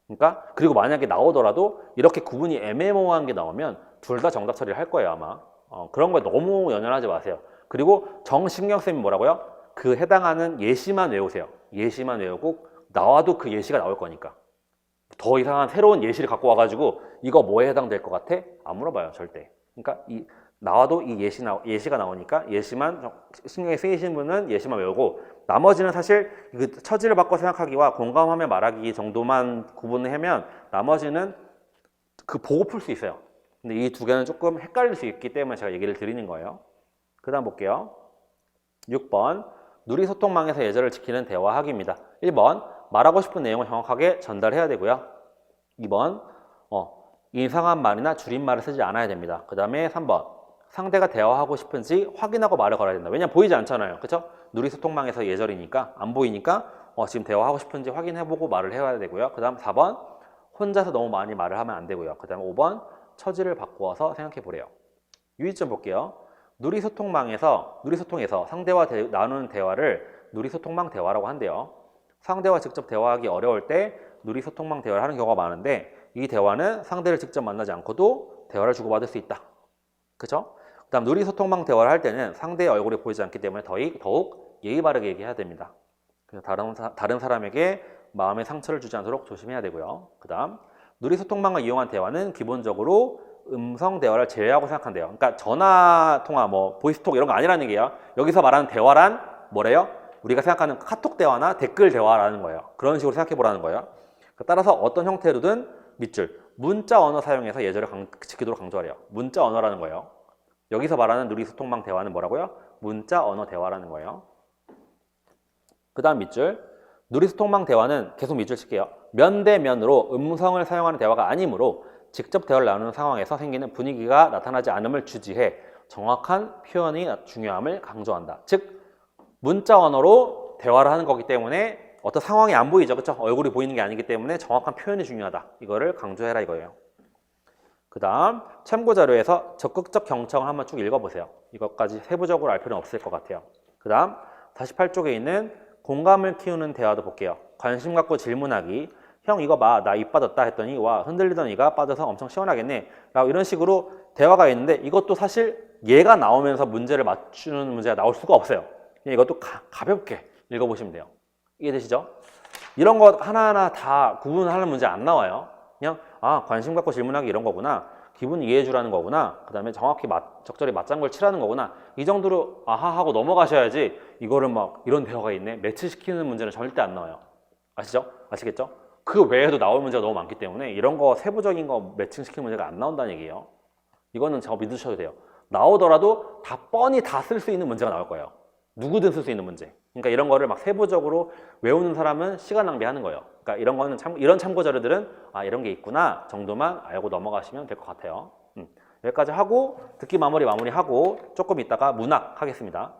그러니까 그리고 만약에 나오더라도 이렇게 구분이 애매모호한 게 나오면 둘 다 정답 처리를 할 거예요 아마. 그런 거에 너무 연연하지 마세요. 그리고 정신경쌤이 뭐라고요? 그 해당하는 예시만 외우세요. 예시만 외우고 나와도 그 예시가 나올 거니까. 더 이상한 새로운 예시를 갖고 와가지고 이거 뭐에 해당될 것 같아? 안 물어봐요, 절대. 그러니까 나와도 이 예시가 나오니까 예시만 신경이 쓰이신 분은 예시만 외우고 나머지는 사실 그 처지를 바꿔 생각하기와 공감하며 말하기 정도만 구분을 하면 나머지는 그 보고 풀 수 있어요. 근데 이 두 개는 조금 헷갈릴 수 있기 때문에 제가 얘기를 드리는 거예요. 그 다음 볼게요. 6번 누리소통망에서 예절을 지키는 대화하기입니다. 1번 말하고 싶은 내용을 정확하게 전달해야 되고요. 2번 이상한 말이나 줄임말을 쓰지 않아야 됩니다. 그 다음에 3번 상대가 대화하고 싶은지 확인하고 말을 걸어야 된다. 왜냐면 보이지 않잖아요. 그렇죠? 누리소통망에서 예절이니까 안 보이니까 지금 대화하고 싶은지 확인해보고 말을 해야 되고요. 그 다음 4번 혼자서 너무 많이 말을 하면 안 되고요. 그 다음 5번 처지를 바꾸어서 생각해 보래요. 유의점 볼게요. 누리소통에서 상대와 나누는 대화를 누리소통망 대화라고 한대요. 상대와 직접 대화하기 어려울 때 누리소통망 대화를 하는 경우가 많은데 이 대화는 상대를 직접 만나지 않고도 대화를 주고받을 수 있다. 그죠? 그 다음 누리소통망 대화를 할 때는 상대의 얼굴이 보이지 않기 때문에 더욱 예의 바르게 얘기해야 됩니다. 다른 사람에게 마음의 상처를 주지 않도록 조심해야 되고요. 그 다음 누리소통망을 이용한 대화는 기본적으로 음성 대화를 제외하고 생각한대요. 그러니까 전화 통화, 보이스톡 이런 거 아니라는 얘기예요. 여기서 말하는 대화란 뭐래요? 우리가 생각하는 카톡 대화나 댓글 대화라는 거예요. 그런 식으로 생각해 보라는 거예요. 따라서 어떤 형태로든 밑줄 문자 언어 사용해서 예절을 지키도록 강조하래요. 문자 언어라는 거예요. 여기서 말하는 누리소통망 대화는 뭐라고요? 문자 언어 대화라는 거예요. 그 다음 밑줄 누리소통망 대화는 계속 밑줄 칠게요. 면대면으로 음성을 사용하는 대화가 아니므로 직접 대화를 나누는 상황에서 생기는 분위기가 나타나지 않음을 주지해 정확한 표현이 중요함을 강조한다. 즉 문자 언어로 대화를 하는 거기 때문에 어떤 상황이 안 보이죠. 그렇죠? 얼굴이 보이는 게 아니기 때문에 정확한 표현이 중요하다. 이거를 강조해라 이거예요. 그 다음 참고자료에서 적극적 경청을 한번 쭉 읽어보세요. 이것까지 세부적으로 알 필요는 없을 것 같아요. 그 다음 48쪽에 있는 공감을 키우는 대화도 볼게요. 관심 갖고 질문하기. 형 이거 봐, 나 입 빠졌다 했더니 와 흔들리던 이가 빠져서 엄청 시원하겠네 라고 이런 식으로 대화가 있는데 이것도 사실 얘가 나오면서 문제를 맞추는 문제가 나올 수가 없어요. 그냥 이것도 가볍게 읽어보시면 돼요. 이해되시죠? 이런 거 하나하나 다 구분하는 문제 안 나와요. 그냥 관심 갖고 질문하기 이런 거구나, 기분 이해해 주라는 거구나, 그 다음에 정확히 적절히 맞장구를 치라는 거구나, 이 정도로 아하 하고 넘어가셔야지 이거를 막 이런 대화가 있네 매치시키는 문제는 절대 안 나와요. 아시죠? 아시겠죠? 그 외에도 나올 문제가 너무 많기 때문에 이런 거 세부적인 거 매칭시키는 문제가 안 나온다는 얘기예요. 이거는 저 믿으셔도 돼요. 나오더라도 다 뻔히 다 쓸 수 있는 문제가 나올 거예요. 누구든 쓸 수 있는 문제. 그러니까 이런 거를 막 세부적으로 외우는 사람은 시간 낭비하는 거예요. 그러니까 이런 거는 이런 참고 자료들은 이런 게 있구나 정도만 알고 넘어가시면 될 것 같아요. 여기까지 하고 듣기 마무리하고 조금 있다가 문학 하겠습니다.